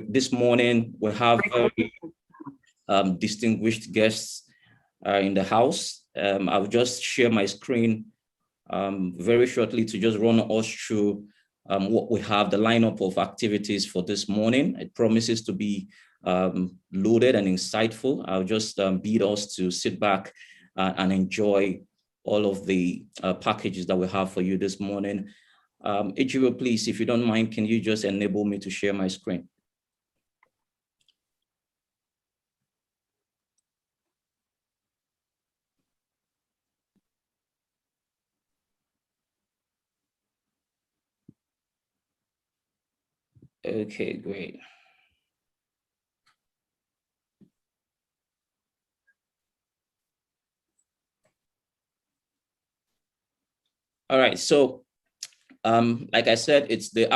This morning, we have very distinguished guests in the house. I'll just share my screen very shortly to just run us through what we have, the lineup of activities for this morning. It promises to be loaded and insightful. I'll just bid us to sit back and enjoy all of the packages that we have for you this morning. Ichiro, please, if you don't mind, can you just enable me to share my screen? Okay, great. All right, so like I said, it's the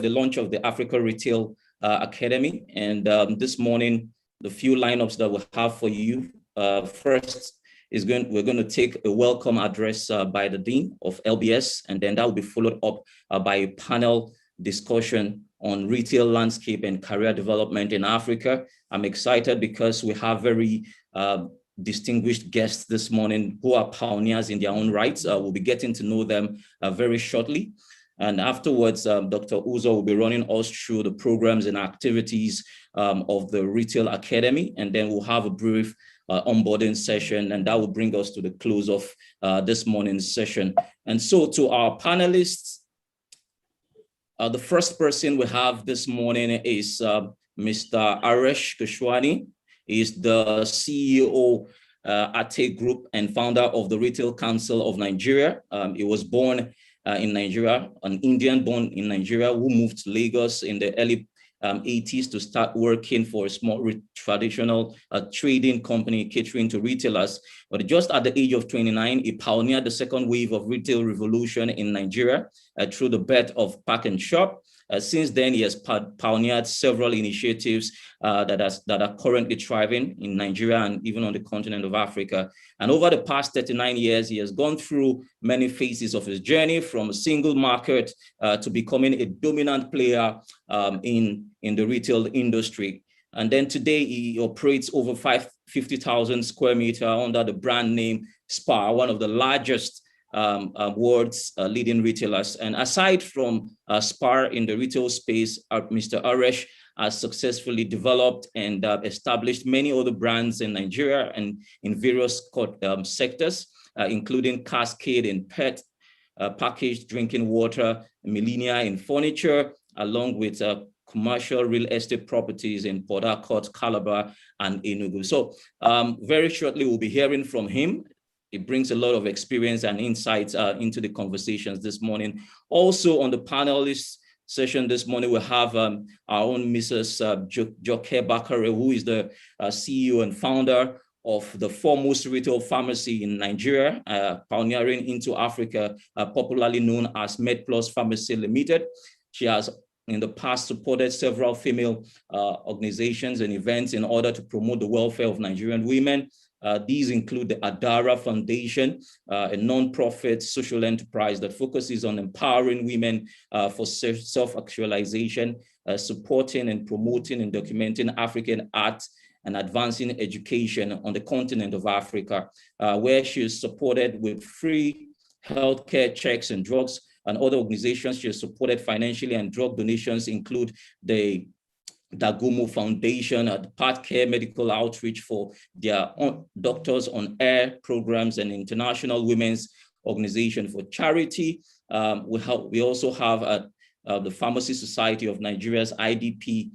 launch of the Africa Retail Academy. And this morning, the few lineups that we have for you. First is we're going to take a welcome address by the Dean of LBS, and then that will be followed up by a panel discussion on retail landscape and career development in Africa. I'm excited because we have very distinguished guests this morning who are pioneers in their own rights. We'll be getting to know them very shortly. And afterwards, Dr. Uzo will be running us through the programs and activities of the Retail Academy. And then we'll have a brief onboarding session, and that will bring us to the close of this morning's session. And so to our panelists, the first person we have this morning is Mr. Aresh Keshwani. He's the CEO Ate Group and founder of the Retail Council of Nigeria. He was born in Nigeria, an Indian born in Nigeria who moved to Lagos in the early 80s to start working for a small traditional trading company catering to retailers. But just at the age of 29, he pioneered the second wave of retail revolution in Nigeria through the birth of Pack and Shop. Since then, he has pioneered several initiatives that are currently thriving in Nigeria and even on the continent of Africa. And over the past 39 years, he has gone through many phases of his journey, from a single market to becoming a dominant player in the retail industry. And then today, he operates over 50,000 square meters under the brand name Spar, one of the largest world's leading retailers. And aside from Spar in the retail space, Mr. Aresh has successfully developed and established many other brands in Nigeria and in various sectors, including Cascade in pet, packaged drinking water, Millennia in furniture, along with commercial real estate properties in Port Harcourt, Calabar, and Enugu. So very shortly, we'll be hearing from him. It brings a lot of experience and insights into the conversations this morning. Also on the panelist session this morning, we have our own Mrs. Joke Bakare, who is the CEO and founder of the foremost retail pharmacy in Nigeria, pioneering into Africa, popularly known as MedPlus Pharmacy Limited. She has in the past supported several female organizations and events in order to promote the welfare of Nigerian women. These include the Adara Foundation, a non-profit social enterprise that focuses on empowering women for self-actualization, supporting and promoting and documenting African art and advancing education on the continent of Africa, where she is supported with free healthcare checks and drugs. And other organizations she has supported financially and drug donations include the Dagomo Foundation, the PathCare Medical Outreach for their Doctors on Air programs, and International Women's Organization for Charity. We also have the Pharmacy Society of Nigeria's IDP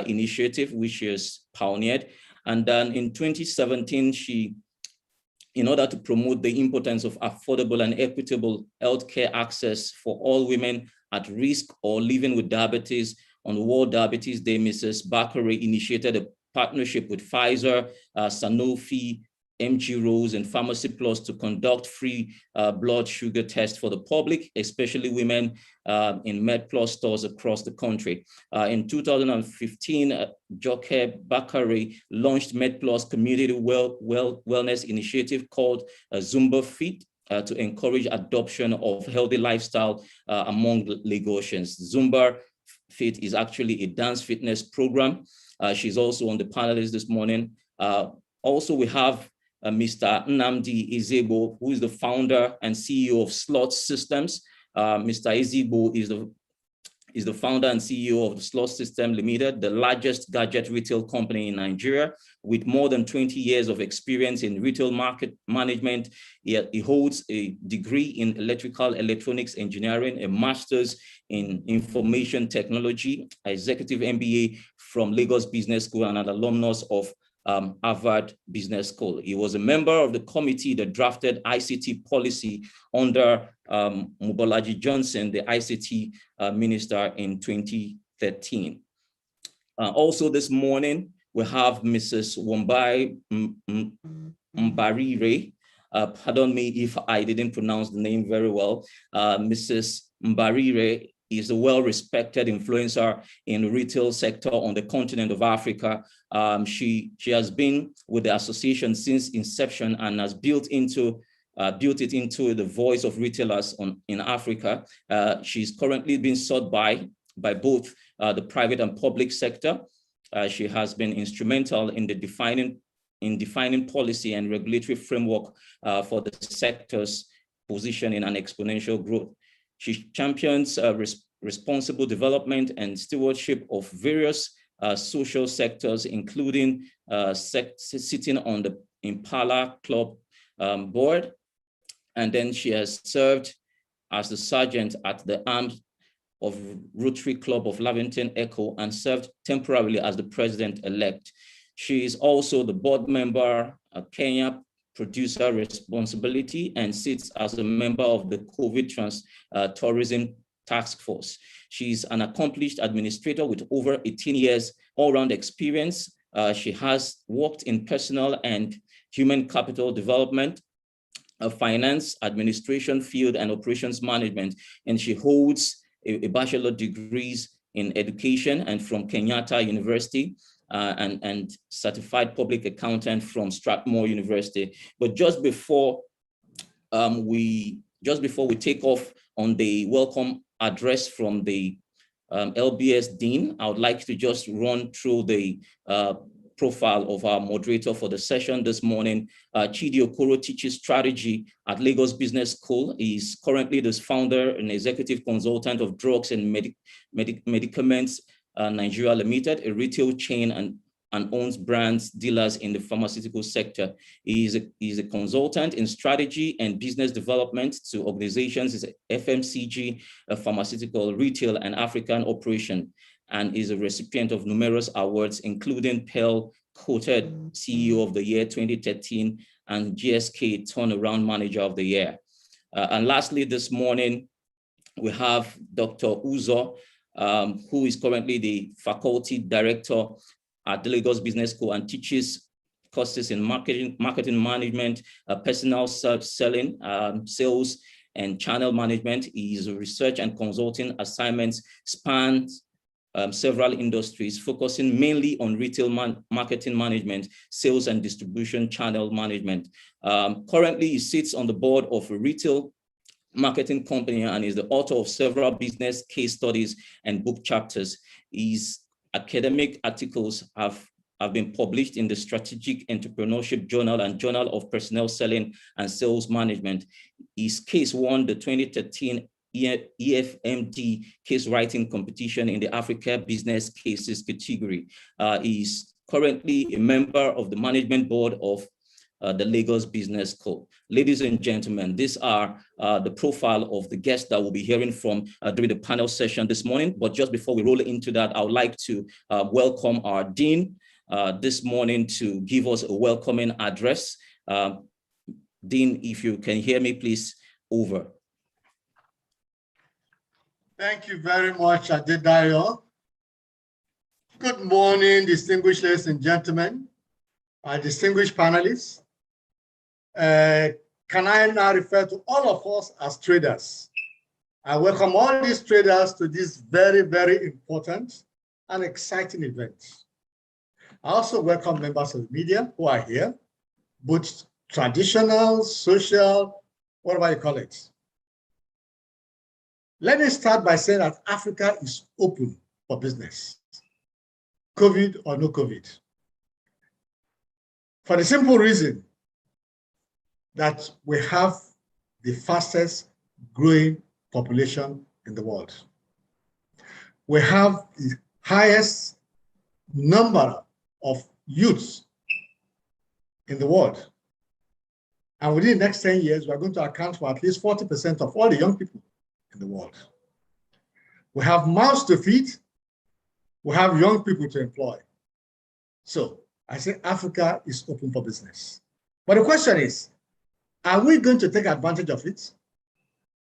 initiative, which she has pioneered. And then in 2017, in order to promote the importance of affordable and equitable healthcare access for all women at risk or living with diabetes, on the World Diabetes Day, Mrs. Bakare initiated a partnership with Pfizer, Sanofi, MG Rose, and Pharmacy Plus to conduct free blood sugar tests for the public, especially women in MedPlus stores across the country. In 2015, Joke Bakare launched MedPlus Community Wellness Initiative called Zumba Fit, to encourage adoption of healthy lifestyle among Lagosians. Zumba Fit is actually a dance fitness program. She's also on the panelist this morning. Also, we have Mr. Nnamdi Ezebo, who is the founder and CEO of Slot Systems. Mr. Ezebo is the founder and CEO of the Slot System Limited, the largest gadget retail company in Nigeria, with more than 20 years of experience in retail market management. He holds a degree in electrical electronics engineering, a master's in information technology, executive MBA from Lagos Business School, and an alumnus of Harvard Business School. He was a member of the committee that drafted ICT policy under Mobolaji Johnson, the ICT minister, in 2013. Also this morning, we have Mrs. Wambai Mbarire. Pardon me if I didn't pronounce the name very well. Mrs. Mbarire is a well-respected influencer in the retail sector on the continent of Africa. She has been with the association since inception and has built it into the voice of retailers in Africa. She's currently being sought by both the private and public sector. She has been instrumental in defining policy and regulatory framework for the sector's position in an exponential growth. She champions responsible development and stewardship of various social sectors, including sitting on the Impala Club board. And then she has served as the sergeant at the arms of Rotary Club of Lavington Echo and served temporarily as the president-elect. She is also the board member at Kenya Producer Responsibility and sits as a member of the COVID Tourism Task Force. She's an accomplished administrator with over 18 years all-round experience. She has worked in personal and human capital development, finance, administration field, and operations management. And she holds a bachelor degrees in education and from Kenyatta University, and certified public accountant from Strathmore University. But just before we take off on the welcome address from the LBS Dean, I would like to just run through the profile of our moderator for the session this morning. Chidi Okoro teaches strategy at Lagos Business School. He's currently the founder and executive consultant of Drugs and Medicaments Nigeria Limited, a retail chain and owns brands dealers in the pharmaceutical sector. He is a consultant in strategy and business development to organizations as FMCG, pharmaceutical, retail, and African operation, and is a recipient of numerous awards, including Pearl Quoted CEO of the Year 2013 and GSK Turnaround Manager of the Year. And lastly, this morning, we have Dr. Uzo, who is currently the faculty director at the Lagos Business School and teaches courses in marketing management, personal selling, sales, and channel management. His research and consulting assignments spans several industries, focusing mainly on retail marketing management, sales and distribution channel management. Currently, he sits on the board of a retail marketing company and is the author of several business case studies and book chapters. His academic articles have been published in the Strategic Entrepreneurship Journal and Journal of Personnel Selling and Sales Management. His case won the 2013 EFMD case writing competition in the Africa Business Cases category. He's currently a member of the management board of the Lagos Business School. Ladies and gentlemen, these are the profile of the guests that we'll be hearing from during the panel session this morning. But just before we roll into that, I would like to welcome our Dean this morning to give us a welcoming address. Dean, if you can hear me, please, over. Thank you very much, Adedayo. Good morning, distinguished ladies and gentlemen, distinguished panelists. Can I now refer to all of us as traders? I welcome all these traders to this very, very important and exciting event. I also welcome members of the media who are here, both traditional, social, whatever you call it. Let me start by saying that Africa is open for business, COVID or no COVID. For the simple reason that we have the fastest growing population in the world. We have the highest number of youths in the world. And within the next 10 years, we're going to account for at least 40% of all the young people in the world. We have mouths to feed. We have young people to employ. So I say Africa is open for business. But the question is, are we going to take advantage of it?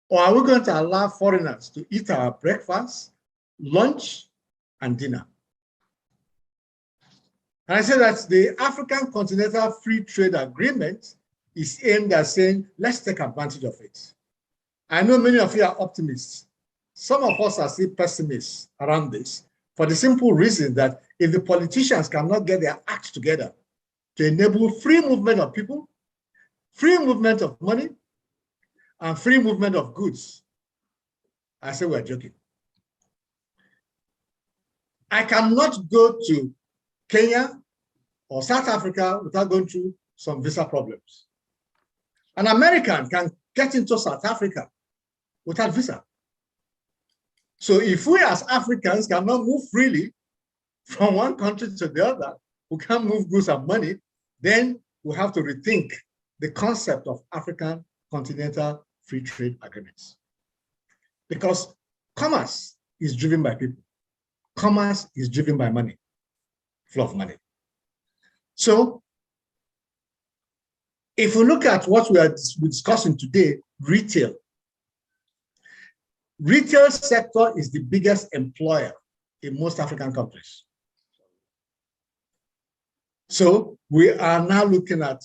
Or are we going to allow foreigners to eat our breakfast, lunch, and dinner? And I say that the African Continental Free Trade Agreement is aimed at saying, let's take advantage of it. I know many of you are optimists. Some of us are still pessimists around this for the simple reason that if the politicians cannot get their act together to enable free movement of people, free movement of money, and free movement of goods, I say we're joking. I cannot go to Kenya or South Africa without going through some visa problems. An American can get into South Africa without visa. So if we as Africans cannot move freely from one country to the other, we can't move goods and money, then we have to rethink the concept of African Continental Free Trade Agreements. Because commerce is driven by people. Commerce is driven by money, flow of money. So if we look at what we are discussing today, retail. Retail sector is the biggest employer in most African countries. So we are now looking at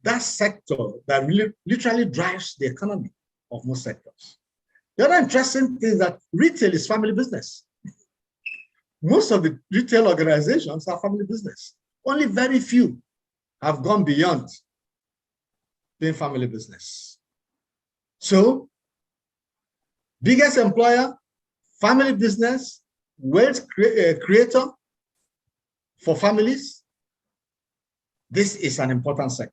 that sector that really literally drives the economy of most sectors. The other interesting thing is that retail is family business. Most of the retail organizations are family business. Only very few have gone beyond being family business. So, biggest employer, family business, wealth creator for families. This is an important sector.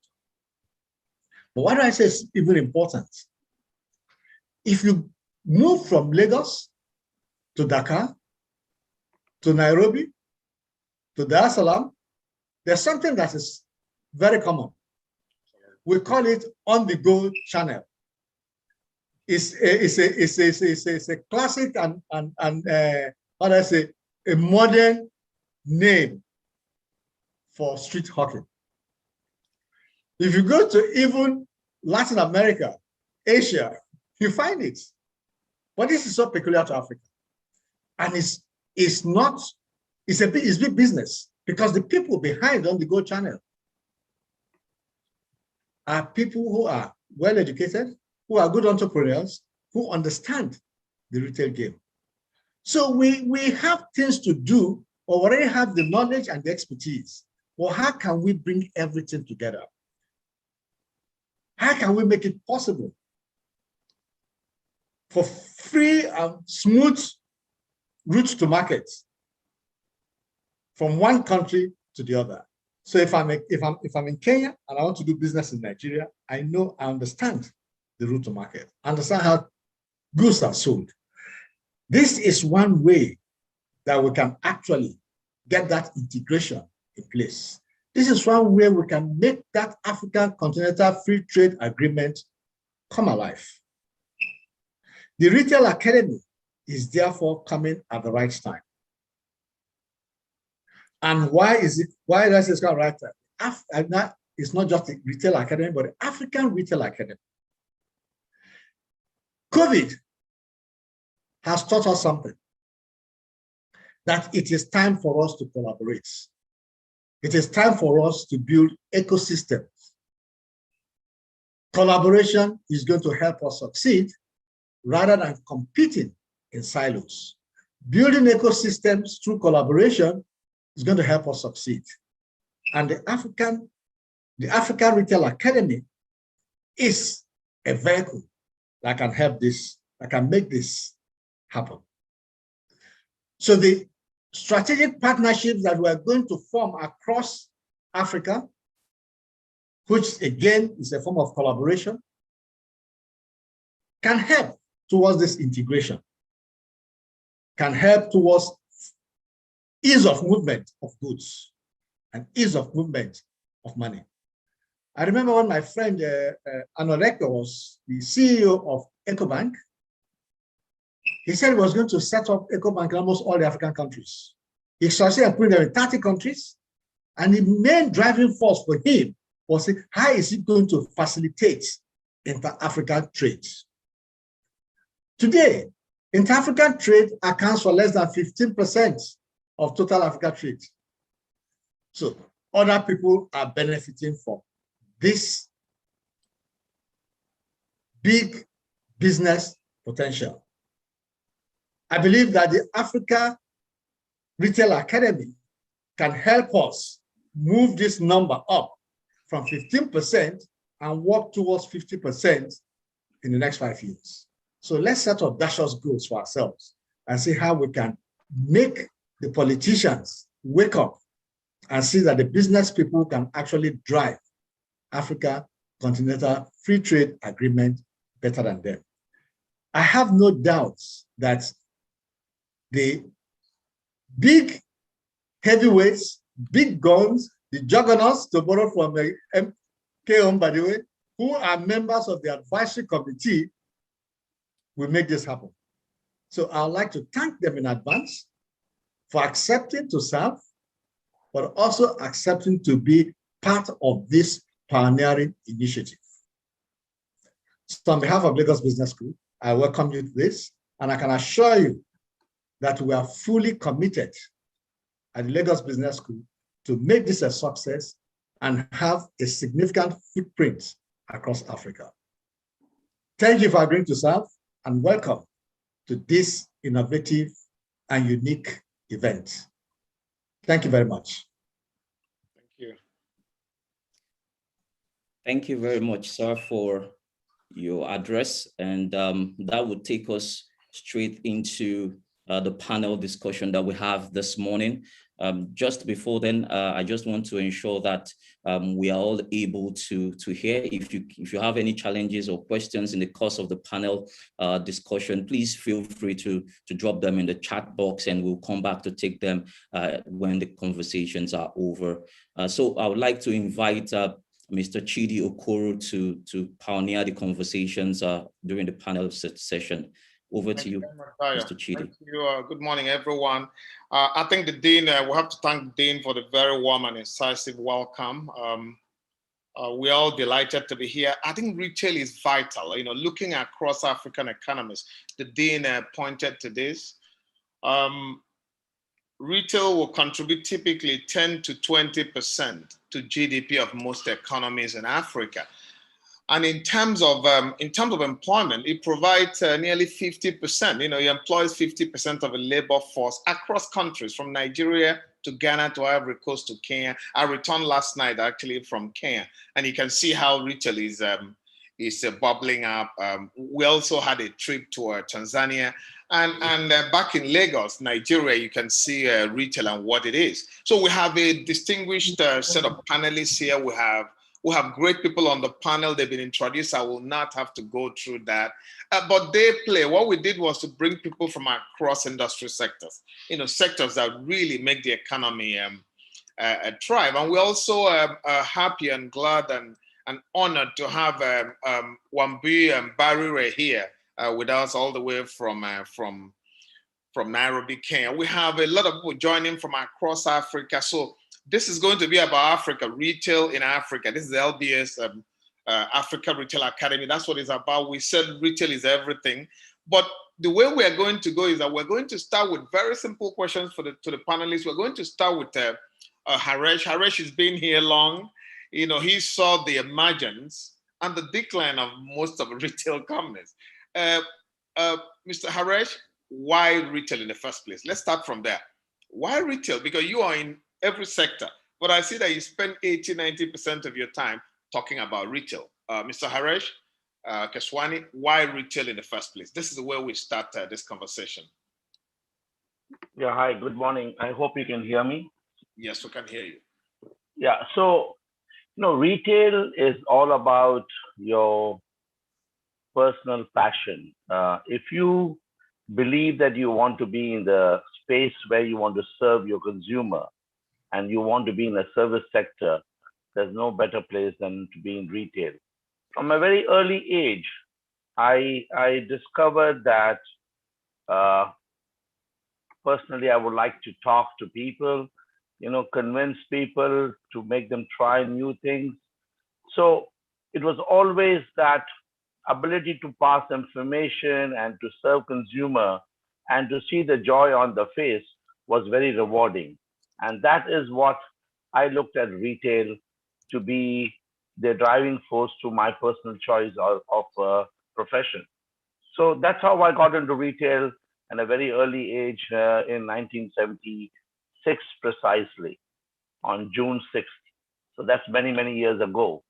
But why do I say it's even important? If you move from Lagos to Dakar, to Nairobi, to Dar es Salaam, there's something that is very common. We call it on-the-go channel. It's a classic and how do I say, a modern name for street hawking. If you go to even Latin America, Asia, you find it. But this is so peculiar to Africa. And it's big business because the people behind on-the-go channel are people who are well-educated, who are good entrepreneurs, who understand the retail game. So we have things to do, or already have the knowledge and the expertise. Well, how can we bring everything together? How can we make it possible for free and smooth routes to market from one country to the other? So if I'm in Kenya and I want to do business in Nigeria, I understand the route to market, understand how goods are sold. This is one way that we can actually get that integration in place. This is one way we can make that African Continental Free Trade Agreement come alive. The Retail Academy is therefore coming at the right time. And why does it come right time? It's not just the Retail Academy, but the African Retail Academy. COVID has taught us something, that it is time for us to collaborate. It is time for us to build ecosystems. Collaboration is going to help us succeed rather than competing in silos. Building ecosystems through collaboration is going to help us succeed. And the African Retail Academy is a vehicle that can help this, that can make this happen. So the strategic partnerships that we're going to form across Africa, which again is a form of collaboration, can help towards this integration, can help towards ease of movement of goods and ease of movement of money. I remember when my friend Anoreka was the CEO of EcoBank. He said he was going to set up EcoBank in almost all the African countries. He succeeded in putting them in 30 countries. And the main driving force for him was how is he going to facilitate inter-African trade? Today, inter-African trade accounts for less than 15% of total African trade. So other people are benefiting from this big business potential. I believe that the Africa Retail Academy can help us move this number up from 15% and work towards 50% in the next 5 years. So let's set audacious goals for ourselves and see how we can make the politicians wake up and see that the business people can actually drive Africa Continental Free Trade Agreement better than them. I have no doubts that the big heavyweights, big guns, the juggernauts, to borrow from MK, by the way, who are members of the advisory committee, will make this happen. So I'd like to thank them in advance for accepting to serve, but also accepting to be part of this pioneering initiative. So on behalf of Lagos Business School, I welcome you to this, and I can assure you that we are fully committed at the Lagos Business School to make this a success and have a significant footprint across Africa. Thank you for agreeing to serve, and welcome to this innovative and unique event. Thank you very much. Thank you. Thank you very much, sir, for your address. And that would take us straight into the panel discussion that we have this morning. Just before then, I just want to ensure that we are all able to hear. If you have any challenges or questions in the course of the panel discussion, please feel free to drop them in the chat box, and we'll come back to take them when the conversations are over. So I would like to invite Mr. Chidi Okoro to pioneer the conversations during the panel session. Over to you, Mr. Chidi. Thank you. Good morning, everyone. I think the Dean, we have to thank the Dean for the very warm and incisive welcome. We're all delighted to be here. I think retail is vital. You know, looking across African economies, the Dean pointed to this. Retail will contribute typically 10 to 20% to GDP of most economies in Africa. And in terms of employment, it provides nearly 50%. You know, it employs 50% of a labor force across countries, from Nigeria to Ghana to Ivory Coast to Kenya. I returned last night actually from Kenya, and you can see how retail is bubbling up. We also had a trip to Tanzania, and back in Lagos, Nigeria. You can see retail and what it is. So we have a distinguished set of panelists here. We have great people on the panel. They've been introduced. I will not have to go through that. But they play. What we did was to bring people from across industry sectors, you know, sectors that really make the economy thrive. And we're also happy and glad and honored to have Wambi Barire here with us all the way from Nairobi, Kenya. We have a lot of people joining from across Africa. So this is going to be about Africa, retail in Africa. This is the LBS Africa Retail Academy. That's what it's about. We said retail is everything. But the way we are going to go is that we're going to start with very simple questions to the panelists. We're going to start with Haresh. Haresh has been here long. You know, he saw the emergence and the decline of most of the retail companies. Mr. Haresh, why retail in the first place? Let's start from there. Why retail? Because you are in every sector, but I see that you spend 80–90% of your time talking about retail. Mr. Haresh Keswani, why retail in the first place? This is where we start this conversation. Yeah, hi, good morning. I hope you can hear me. Yes, we can hear you. Yeah, so, retail is all about your personal passion. If you believe that you want to be in the space where you want to serve your consumer and you want to be in a service sector, there's no better place than to be in retail. From a very early age, I discovered that uh, personally I would like to talk to people, convince people to make them try new things. So it was always that ability to pass information and to serve consumer and to see the joy on the face was very rewarding. And that is what I looked at retail to be the driving force to my personal choice of profession. So that's how I got into retail at a very early age in 1976, precisely on June 6th. So that's many, many years ago.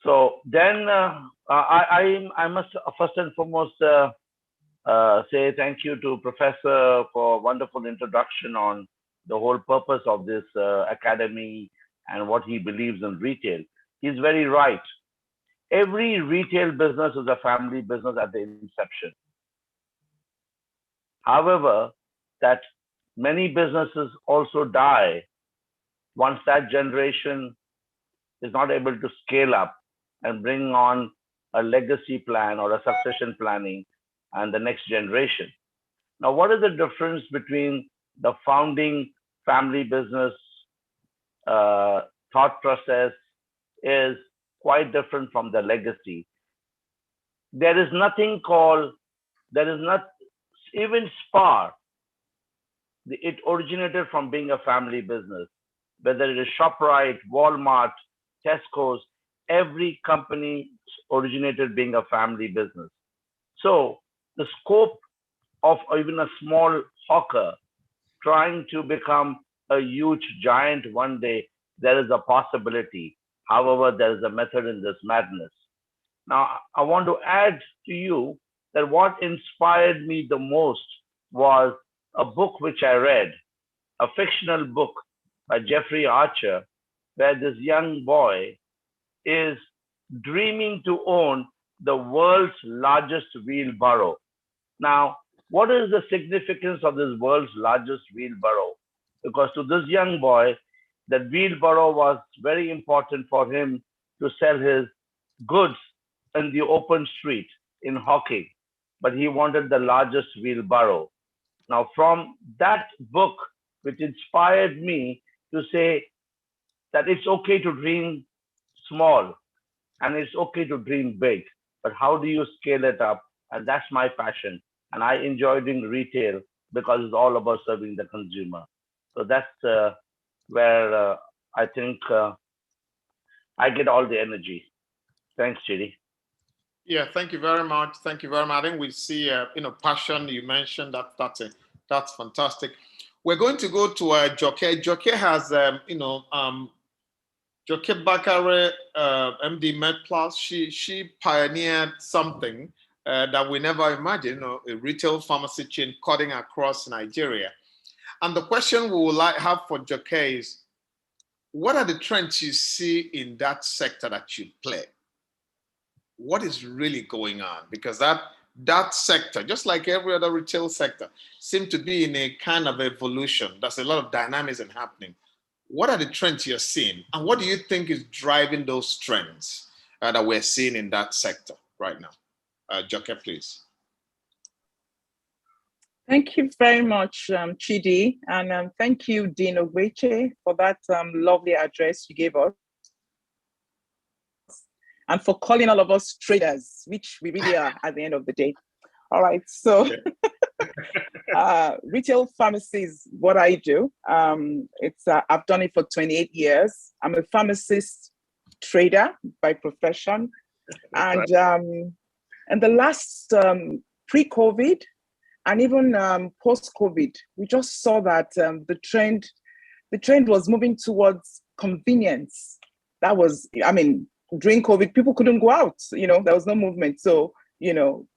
So then I must first and foremost say thank you to Professor for a wonderful introduction on the whole purpose of this academy and what he believes in retail. He's very right. Every retail business is a family business at the inception. However, that many businesses also die once that generation is not able to scale up and bring on a legacy plan or a succession planning and the next generation. Now, what is the difference between the founding family business thought process is quite different from the legacy. There is nothing called, there is not, even Spar, it originated from being a family business. Whether it is ShopRite, Walmart, Tesco's, every company originated being a family business. So the scope of even a small hawker trying to become a huge giant one day, there is a possibility. However, there is a method in this madness. Now, I want to add to you that what inspired me the most was a book which I read, a fictional book by Jeffrey Archer, where this young boy is dreaming to own the world's largest wheelbarrow. Now, what is the significance of this world's largest wheelbarrow? Because to this young boy, that wheelbarrow was very important for him to sell his goods in the open street in hawking, but he wanted the largest wheelbarrow. Now, from that book, which inspired me to say that it's okay to dream small and it's okay to dream big, but how do you scale it up? And that's my passion. And I enjoy doing retail because it's all about serving the consumer. So that's where I think I get all the energy. Thanks, Chidi. Yeah, thank you very much. Thank you very much. I think we see, passion. You mentioned that's fantastic. We're going to go to Joke. Joke has, Joke Bakare, MD MedPlus. She pioneered something that we never imagined. A retail pharmacy chain cutting across Nigeria. And the question we would have for Joke is, what are the trends you see in that sector that you play? What is really going on? Because that sector, just like every other retail sector, seems to be in a kind of evolution. There's a lot of dynamism happening. What are the trends you're seeing? And what do you think is driving those trends that we're seeing in that sector right now? Joke, please. Thank you very much, Chidi. And thank you, Dean Ogbeche, for that lovely address you gave us. And for calling all of us traders, which we really are at the end of the day. All right, so retail pharmacy is what I do. I've done it for 28 years. I'm a pharmacist trader by profession. And the last pre-COVID and even post-COVID, we just saw that the trend was moving towards convenience. That was, during COVID, people couldn't go out, there was no movement. So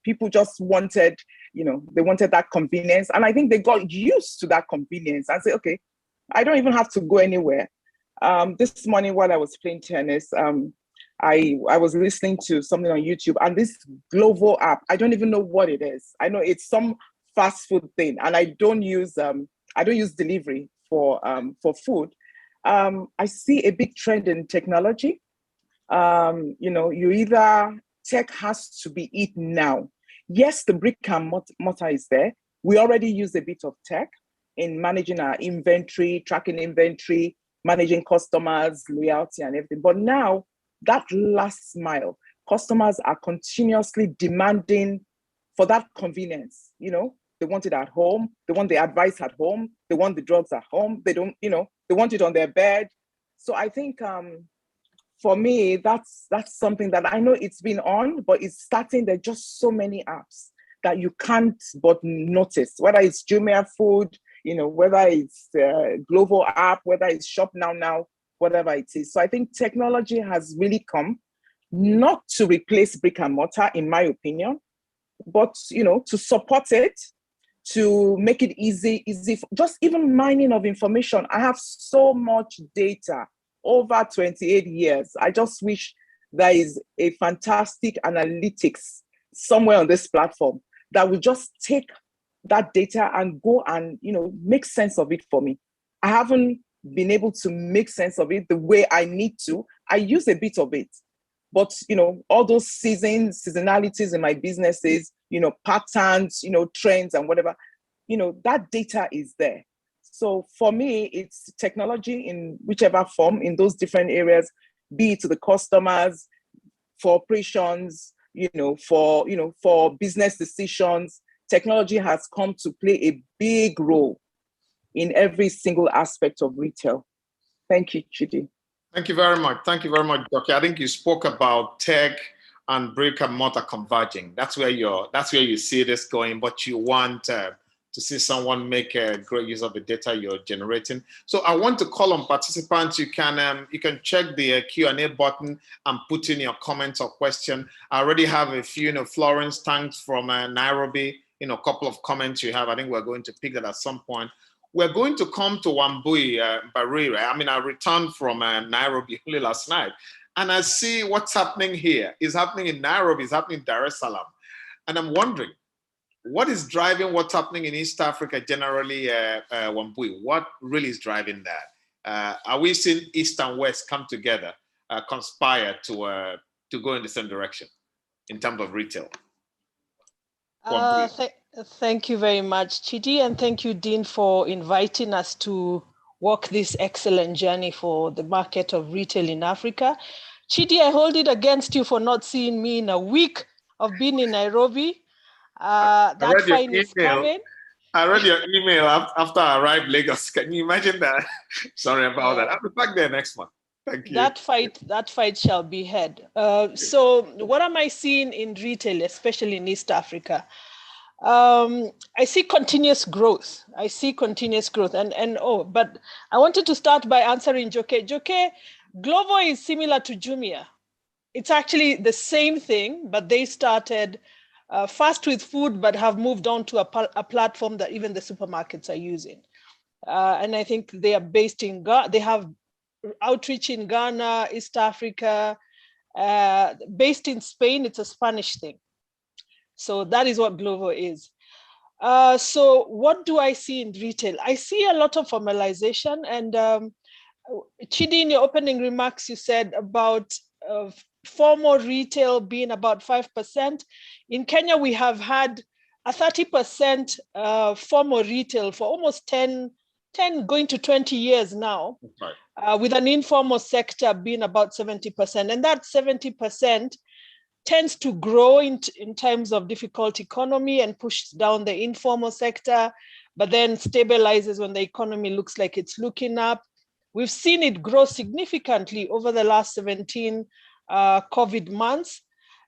People just wanted, they wanted that convenience. And I think they got used to that convenience and say, okay, I don't even have to go anywhere. This morning while I was playing tennis, I was listening to something on YouTube, and this Glovo app, I don't even know what it is. I know it's some fast food thing, and I don't use delivery for food. I see a big trend in technology. You either tech has to be it now. Yes, the brick and mortar is there. We already use a bit of tech in managing our inventory, tracking inventory, managing customers, loyalty and everything. But now that last mile, customers are continuously demanding for that convenience. They want it at home. They want the advice at home. They want the drugs at home. They don't, they want it on their bed. So I think for me, that's something that I know it's been on, but it's starting. There are just so many apps that you can't but notice, whether it's Jumia Food, whether it's Glovo app, whether it's Shop Now, whatever it is. So I think technology has really come not to replace brick and mortar, in my opinion, but to support it, to make it easy, just even mining of information. I have so much data over 28 years. I just wish there is a fantastic analytics somewhere on this platform that will just take that data and go and make sense of it for me. I haven't been able to make sense of it the way I need to. I use a bit of it, but all those seasonalities in my businesses, patterns, trends and whatever, that data is there. So for me, it's technology in whichever form in those different areas, be it to the customers, for operations, for business decisions. Technology has come to play a big role in every single aspect of retail. Thank you, Chidi. Thank you very much. Thank you very much, Doki. I think you spoke about tech and brick and mortar converging. That's where you see this going, but you want to see someone make a great use of the data you're generating. So I want to call on participants. You can check the Q&A button and put in your comments or question. I already have a few. Florence, thanks from Nairobi. A couple of comments you have. I think we're going to pick that at some point. We're going to come to Wambui, Barira. I returned from Nairobi only last night, and I see what's happening here. It's happening in Nairobi. It's happening in Dar es Salaam. And I'm wondering, what is driving what's happening in East Africa generally, Wambui? What really is driving that? Are we seeing East and West come together, conspire to go in the same direction in terms of retail? Thank you very much, Chidi, and thank you, Dean, for inviting us to walk this excellent journey for the market of retail in Africa. Chidi, I hold it against you for not seeing me in a week of being in Nairobi. That fine is coming. I read your email after I arrived in Lagos. Can you imagine that? Sorry about that. I'll be back there next month. Thank you. That fight shall be had. So what am I seeing in retail, especially in East Africa? I see continuous growth. But I wanted to start by answering Joke. Joke, Glovo is similar to Jumia. It's actually the same thing, but they started fast with food, but have moved on to a platform that even the supermarkets are using. And I think they are based in Ghana. They have outreach in Ghana, East Africa, based in Spain. It's a Spanish thing. So that is what Glovo is. So what do I see in retail? I see a lot of formalization. And Chidi, in your opening remarks, you said about formal retail being about 5%. In Kenya, we have had a 30% formal retail for almost 10 going to 20 years now, right. With an informal sector being about 70%. And that 70% tends to grow in times of difficult economy and pushes down the informal sector, but then stabilizes when the economy looks like it's looking up. We've seen it grow significantly over the last 17 COVID months.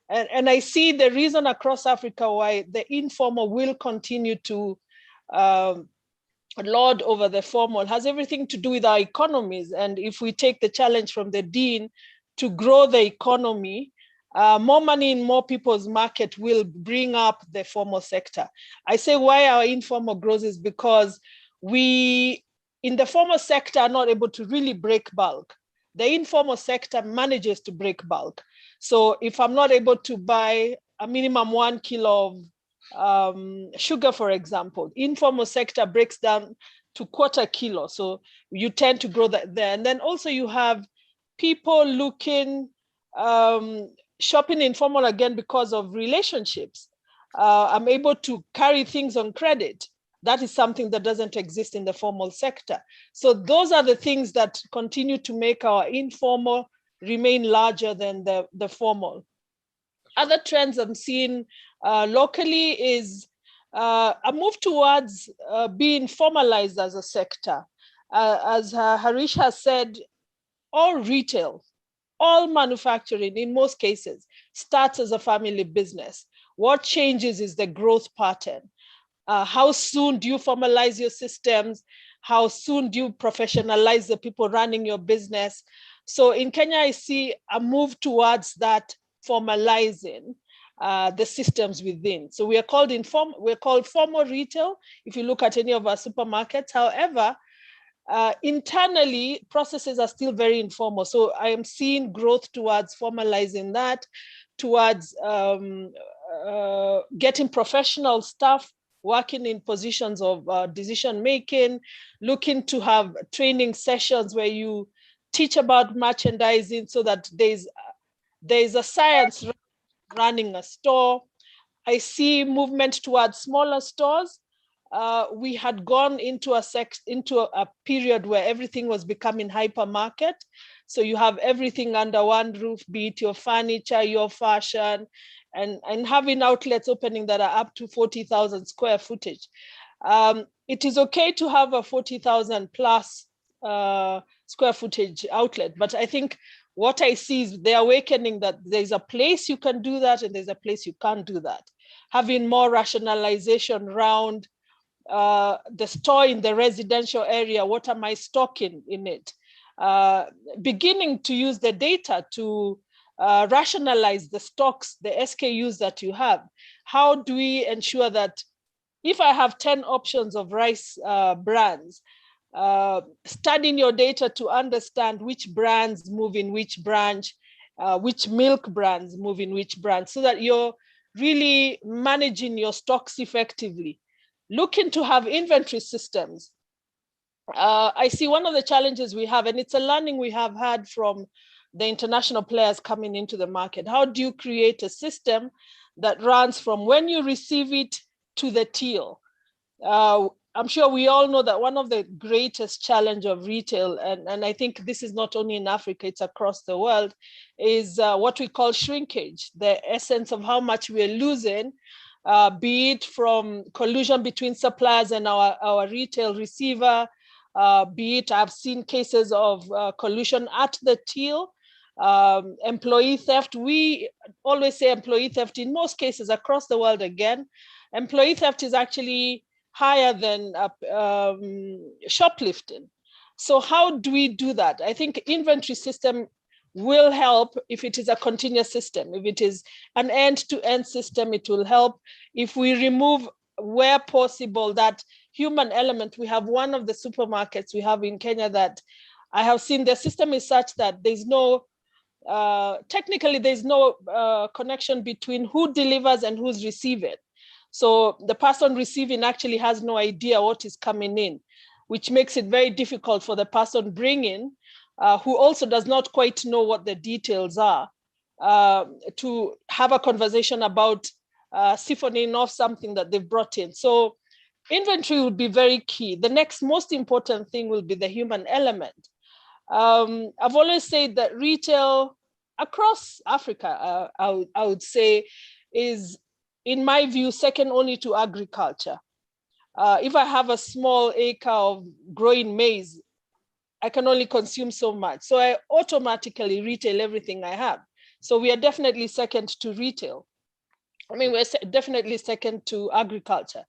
And I see the reason across Africa why the informal will continue to lord over the formal has everything to do with our economies. And if we take the challenge from the Dean to grow the economy, more money in more people's market will bring up the formal sector. I say why our informal grows is because we, in the formal sector, are not able to really break bulk. The informal sector manages to break bulk. So if I'm not able to buy a minimum 1 kilo of sugar, for example, informal sector breaks down to 1/4 kilo. So you tend to grow that there. And then also you have people looking, shopping informal again because of relationships. I'm able to carry things on credit. That is something that doesn't exist in the formal sector. So those are the things that continue to make our informal remain larger than the formal. Other trends I'm seeing locally is a move towards being formalized as a sector. As Harish has said, all retail, all manufacturing, in most cases, starts as a family business. What changes is the growth pattern. How soon do you formalize your systems? How soon do you professionalize the people running your business? So in Kenya, I see a move towards that formalizing the systems within. So we are called formal retail if you look at any of our supermarkets. However, internally, processes are still very informal. So I am seeing growth towards formalizing that, towards getting professional staff working in positions of decision making, looking to have training sessions where you teach about merchandising so that there's a science running a store. I see movement towards smaller stores. We had gone into a period where everything was becoming hypermarket. So you have everything under one roof, be it your furniture, your fashion, and having outlets opening that are up to 40,000 square footage. It is okay to have a 40,000 plus square footage outlet, but I think what I see is the awakening that there's a place you can do that and there's a place you can't do that. Having more rationalization around the store in the residential area, what am I stocking in it? Beginning to use the data to rationalize the stocks, the SKUs that you have. How do we ensure that if I have 10 options of rice brands, studying your data to understand which brands move in which branch, which milk brands move in which branch, so that you're really managing your stocks effectively. Looking to have inventory systems. I see one of the challenges we have, and it's a learning we have had from the international players coming into the market. How do you create a system that runs from when you receive it to the till? I'm sure we all know that one of the greatest challenge of retail, and I think this is not only in Africa, it's across the world, is what we call shrinkage, the essence of how much we're losing, be it from collusion between suppliers and our retail receiver, be it, I've seen cases of collusion at the till, employee theft. We always say employee theft in most cases across the world. Again, employee theft is actually higher than shoplifting. So how do we do that? I think inventory system will help if it is a continuous system. If it is an end-to-end system, it will help. If we remove, where possible, that human element. We have one of the supermarkets we have in Kenya that I have seen the system is such that there's no, technically there's no connection between who delivers and who's receiving. So the person receiving actually has no idea what is coming in, which makes it very difficult for the person bringing, who also does not quite know what the details are, to have a conversation about siphoning off something that they've brought in. So inventory will be very key. The next most important thing will be the human element. I've always said that retail across Africa, I would say, is, in my view, second only to agriculture. If I have a small acre of growing maize, I can only consume so much. So I automatically retail everything I have. So we are definitely second to retail. I mean, we're definitely second to agriculture.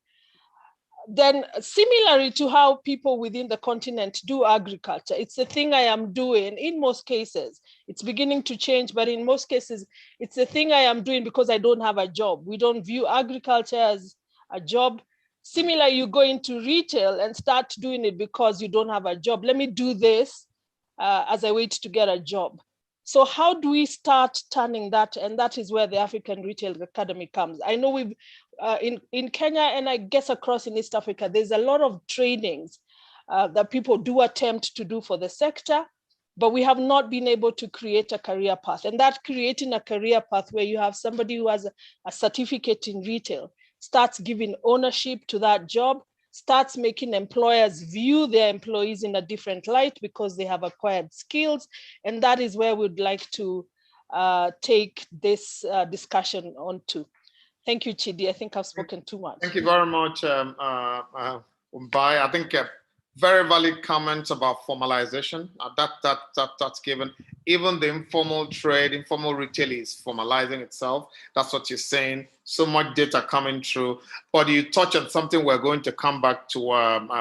then similarly to how people within the continent do agriculture, it's the thing I am doing in most cases. It's beginning to change, but in most cases, it's the thing I am doing because I don't have a job. We don't view agriculture as a job. Similar, you go into retail and start doing it because you don't have a job. Let me do this as I wait to get a job. So how do we start turning that? And that is where the African Retail Academy comes. I know we've in Kenya, and I guess across in East Africa, there's a lot of trainings that people do attempt to do for the sector, but we have not been able to create a career path. And that creating a career path where you have somebody who has a certificate in retail, starts giving ownership to that job, starts making employers view their employees in a different light because they have acquired skills. And that is where we'd like to take this discussion on to. Thank you, Chidi. I think I've spoken too much. Thank you very much, Umbai. I think very valid comments about formalization. That's given. Even the informal trade, informal retail is formalizing itself. That's what you're saying. So much data coming through. But you touch on something we're going to come back to,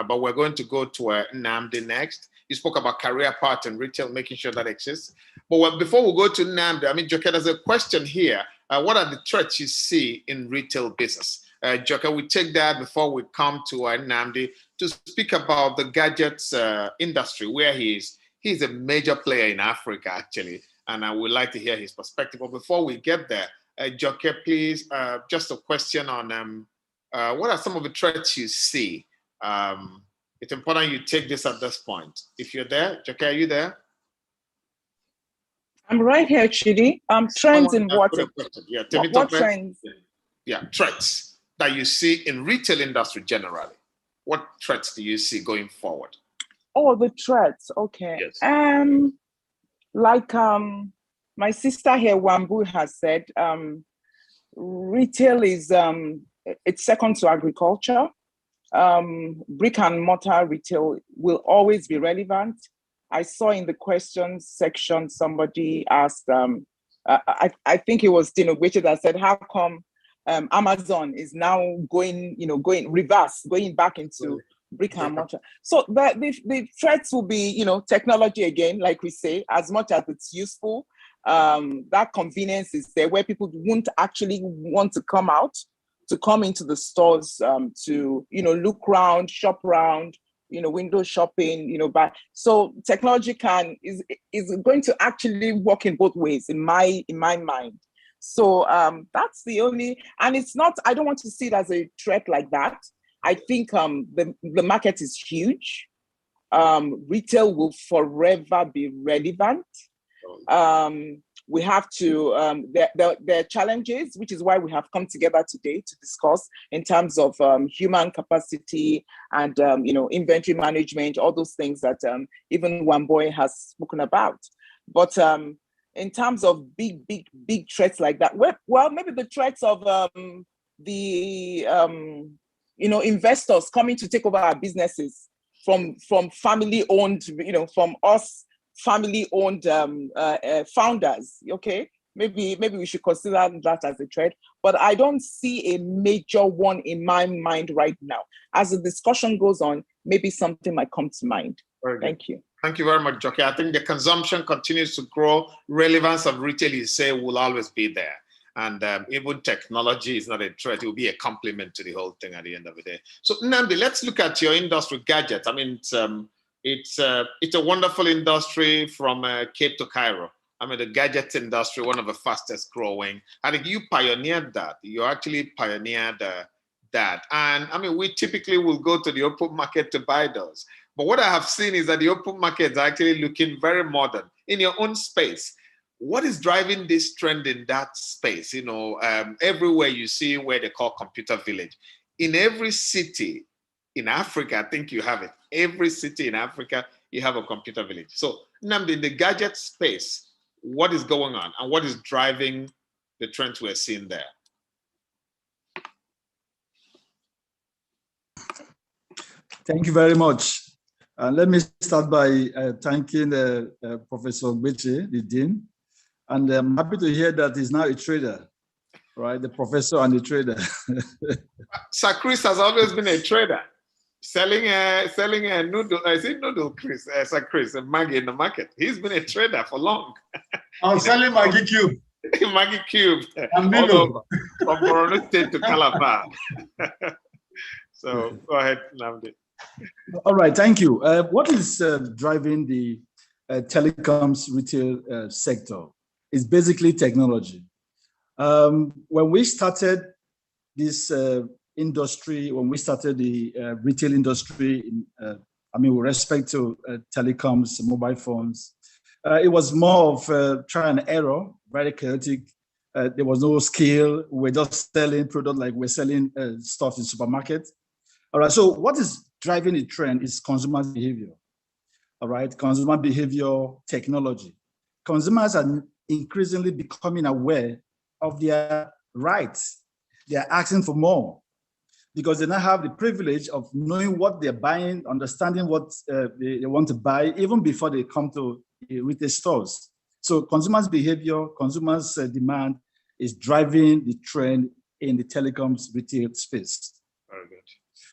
but we're going to go to Nnamdi next. You spoke about career path in retail, making sure that exists. But before we go to Nnamdi, I mean, Joke, there's a question here. What are the threats you see in retail business? Joke, we take that before we come to Nnamdi to speak about the gadgets industry, where he's a major player in Africa, actually, and I would like to hear his perspective. But before we get there, Joke, please, just a question on what are some of the threats you see? It's important you take this at this point. If you're there, Joke, are you there? I'm right here, Chidi. Trends in what? Yeah, what trends? Yeah, threats that you see in retail industry generally. What threats do you see going forward? Oh, the threats. Okay. Yes. Like my sister here, Wambu, has said, retail is it's second to agriculture. Brick and mortar retail will always be relevant. I saw in the questions section somebody asked, I think it was Tino Gweche that said, how come Amazon is now going reverse, going back into brick and mortar? So the threats will be, technology again, like we say, as much as it's useful. That convenience is there where people won't actually want to come out, to come into the stores, to, look around, shop around, window shopping, but so technology is going to actually work in both ways in my mind. So that's the only, and it's not, I don't want to see it as a threat like that. I think the market is huge. Retail will forever be relevant. We have to, there are challenges, which is why we have come together today to discuss in terms of human capacity and, inventory management, all those things that even Wamboy has spoken about. But in terms of big threats like that, well, maybe the threats of investors coming to take over our businesses from family-owned, from us family-owned founders. Okay, maybe we should consider that as a threat, but I don't see a major one in my mind right now. As the discussion goes on, maybe something might come to mind. Thank you. Thank you very much, Joke. I think the consumption continues to grow. Relevance of retail, you say, will always be there. And even technology is not a threat. It will be a complement to the whole thing at the end of the day. So Nnamdi, let's look at your industry, gadgets. I mean, it's a wonderful industry from Cape to Cairo. I mean, the gadget industry, one of the fastest growing. I think you pioneered that. You actually pioneered that. And I mean, we typically will go to the open market to buy those. But what I have seen is that the open market is actually looking very modern in your own space. What is driving this trend in that space? Everywhere you see where they call computer village. In every city in Africa, I think you have it. Every city in Africa, you have a computer village. So, Nnamdi, in the gadget space, what is going on and what is driving the trends we're seeing there? Thank you very much. Let me start by thanking Professor Gweche, the Dean. And I'm happy to hear that he's now a trader, right? The professor and the trader. Sir Chris has always been a trader. selling noodle. I see noodle, Chris. Sir Chris, Maggie in the market. He's been a trader for long. I'm selling Maggie Cube. Maggie Cube. And All Milo. over, from Borno State to Calabar. So go ahead, Nnamdi. All right, thank you. What is driving the telecoms retail sector? Is basically technology. When we started this industry, when we started the retail industry, with respect to telecoms, mobile phones, it was more of try and error, very chaotic. There was no skill. We're just selling product like we're selling stuff in supermarkets. All right, so what is driving the trend is consumer behavior. All right, consumer behavior, technology. Consumers are increasingly becoming aware of their rights. They are asking for more because they now have the privilege of knowing what they're buying, understanding what they want to buy, even before they come to retail stores. So consumers' behavior, consumers' demand is driving the trend in the telecoms retail space. Very good.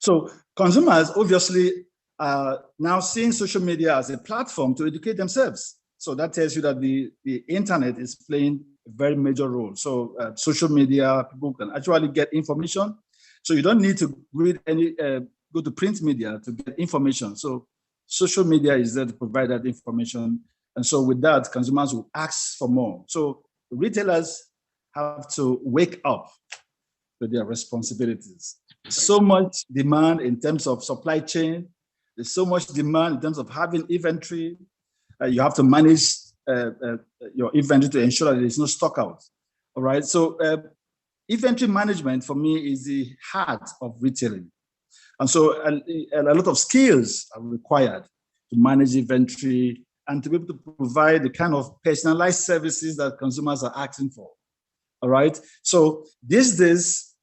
So consumers obviously are now seeing social media as a platform to educate themselves. So that tells you that the internet is playing a very major role. So social media, people can actually get information. So you don't need to read go to print media to get information. So social media is there to provide that information. And so with that, consumers will ask for more. So retailers have to wake up to their responsibilities. So much demand in terms of supply chain. There's so much demand in terms of having inventory. You have to manage your inventory to ensure that there's no stock out. All right. So inventory management for me is the heart of retailing. And so a lot of skills are required to manage inventory and to be able to provide the kind of personalized services that consumers are asking for. All right. So these days,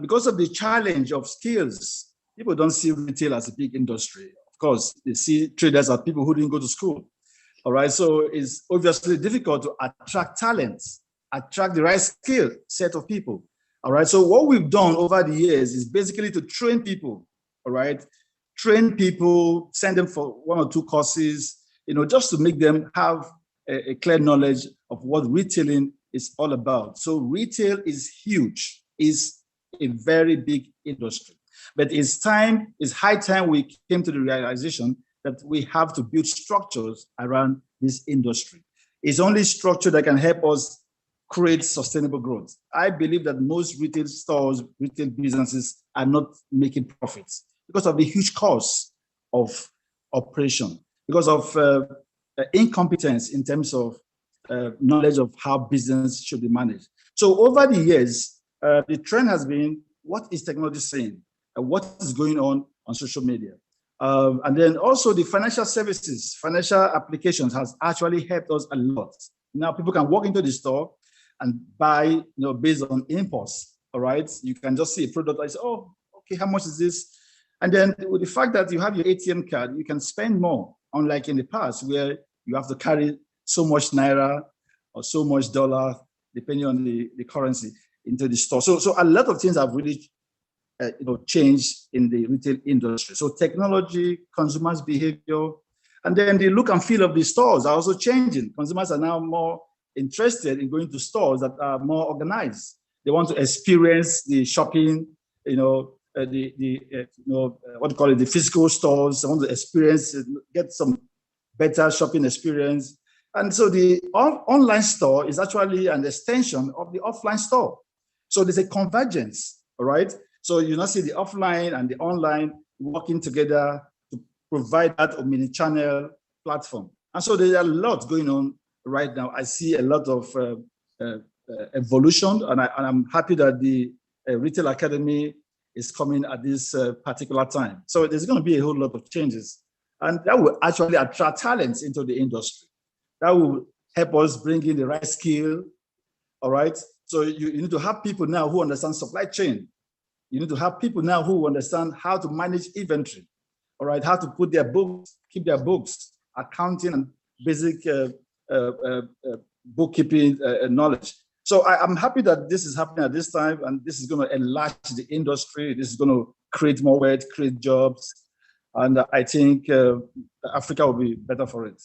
because of the challenge of skills, people don't see retail as a big industry. Of course, they see traders as people who didn't go to school. All right. So it's obviously difficult to attract talents, attract the right skill set of people. All right. So what we've done over the years is basically to train people. All right. Train people, send them for 1 or 2 courses, just to make them have a clear knowledge of what retailing is all about. So retail is huge, is a very big industry. But it's high time we came to the realization that we have to build structures around this industry. It's only structure that can help us create sustainable growth. I believe that most retail stores, retail businesses are not making profits because of the huge cost of operation, because of incompetence in terms of knowledge of how business should be managed. So over the years, the trend has been, what is technology saying? What is going on social media? And then also the financial services, financial applications has actually helped us a lot. Now people can walk into the store and buy, based on impulse, all right? You can just see a product and say, oh, okay, how much is this? And then with the fact that you have your ATM card, you can spend more, unlike in the past where you have to carry so much Naira or so much dollar, depending on the currency, into the store. So a lot of things have really changed in the retail industry. So technology, consumers' behavior, and then the look and feel of the stores are also changing. Consumers are now more interested in going to stores that are more organized. They want to experience the shopping, what do you call it, the physical stores. They want to experience, get some better shopping experience. And so the online store is actually an extension of the offline store. So there's a convergence, all right? So you now see the offline and the online working together to provide that omni-channel platform. And so there's a lot going on right now. I see a lot of evolution, and I'm happy that the Retail Academy is coming at this particular time. So there's going to be a whole lot of changes, and that will actually attract talents into the industry. That will help us bring in the right skill, all right? So you need to have people now who understand supply chain. You need to have people now who understand how to manage inventory, all right? How to put their books, keep their books, accounting and basic bookkeeping knowledge. So I'm happy that this is happening at this time, and this is going to enlarge the industry. This is going to create more wealth, create jobs, and I think Africa will be better for it.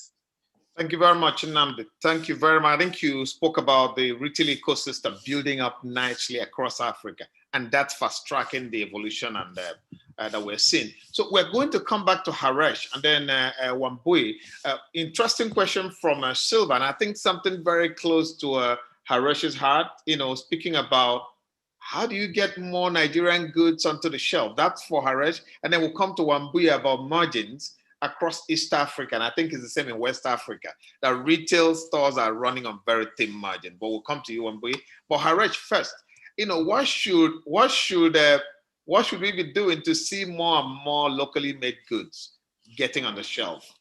Thank you very much, Nnamdi. Thank you very much. I think you spoke about the retail ecosystem building up nicely across Africa, and that's fast-tracking the evolution and that we're seeing. So we're going to come back to Haresh and then Wambui. Interesting question from Silva, and I think something very close to Haresh's heart, speaking about how do you get more Nigerian goods onto the shelf? That's for Haresh. And then we'll come to Wambui about margins across East Africa. And I think it's the same in West Africa, that retail stores are running on very thin margin. But we'll come to you, Wambui. But Haresh, first, what should we be doing to see more and more locally made goods getting on the shelf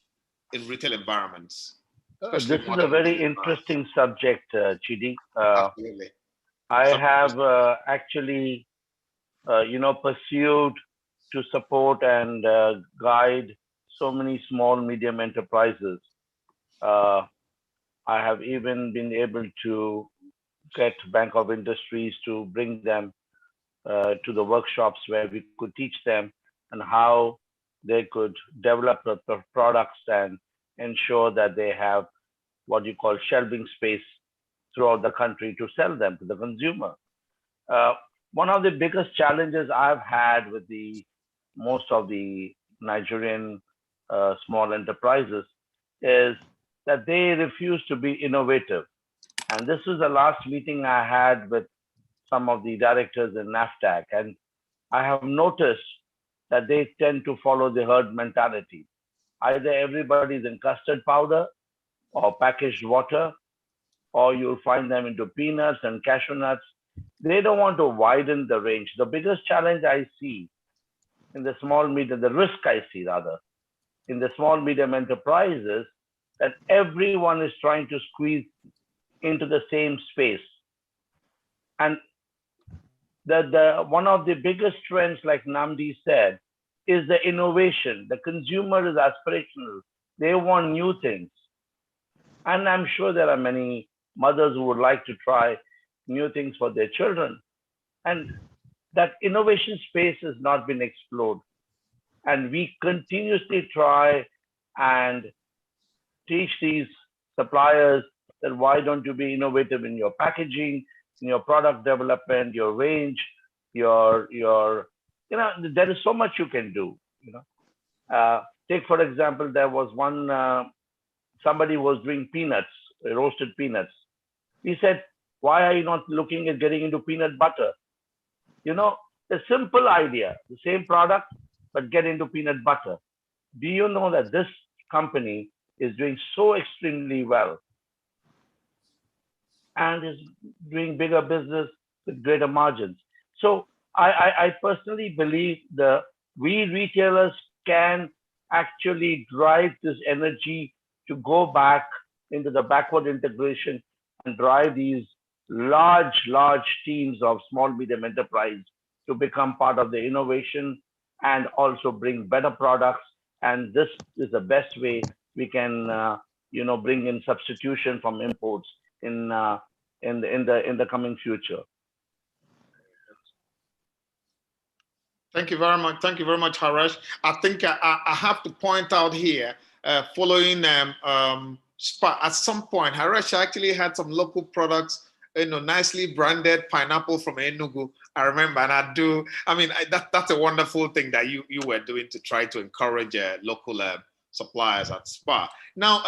in retail environments? This is a very interesting subject, Chidi. Absolutely. I have actually, pursued to support and guide so many small, medium enterprises. I have even been able to get Bank of Industries to bring them to the workshops where we could teach them and how they could develop the products and ensure that they have what you call shelving space throughout the country to sell them to the consumer. One of the biggest challenges I've had with most of the Nigerian small enterprises is that they refuse to be innovative. And this was the last meeting I had with some of the directors in NAFTAC, and I have noticed that they tend to follow the herd mentality. Either everybody's in custard powder or packaged water, or you'll find them into peanuts and cashew nuts. They don't want to widen the range. The biggest challenge I see in the small, medium, the risk I see rather, in the small, medium enterprises, that everyone is trying to squeeze into the same space. And one of the biggest trends, like Nnamdi said, is the innovation. The consumer is aspirational. They want new things. And I'm sure there are many mothers who would like to try new things for their children. And that innovation space has not been explored. And we continuously try and teach these suppliers that why don't you be innovative in your packaging, in your product development, your range, there is so much you can do. Take for example, there was one, somebody was doing peanuts, roasted peanuts. He said, why are you not looking at getting into peanut butter? A simple idea, the same product, but get into peanut butter. Do you know that this company is doing so extremely well and is doing bigger business with greater margins? So I personally believe we retailers can actually drive this energy to go back into the backward integration and drive these large teams of small, medium enterprise to become part of the innovation and also bring better products. And this is the best way we can, bring in substitution from imports in the coming future. Thank you very much. Thank you very much, Haresh. I think I have to point out here, following SPA, at some point, Haresh actually had some local products, nicely branded pineapple from Enugu. I remember, and that's a wonderful thing that you were doing to try to encourage local suppliers at SPA. Now,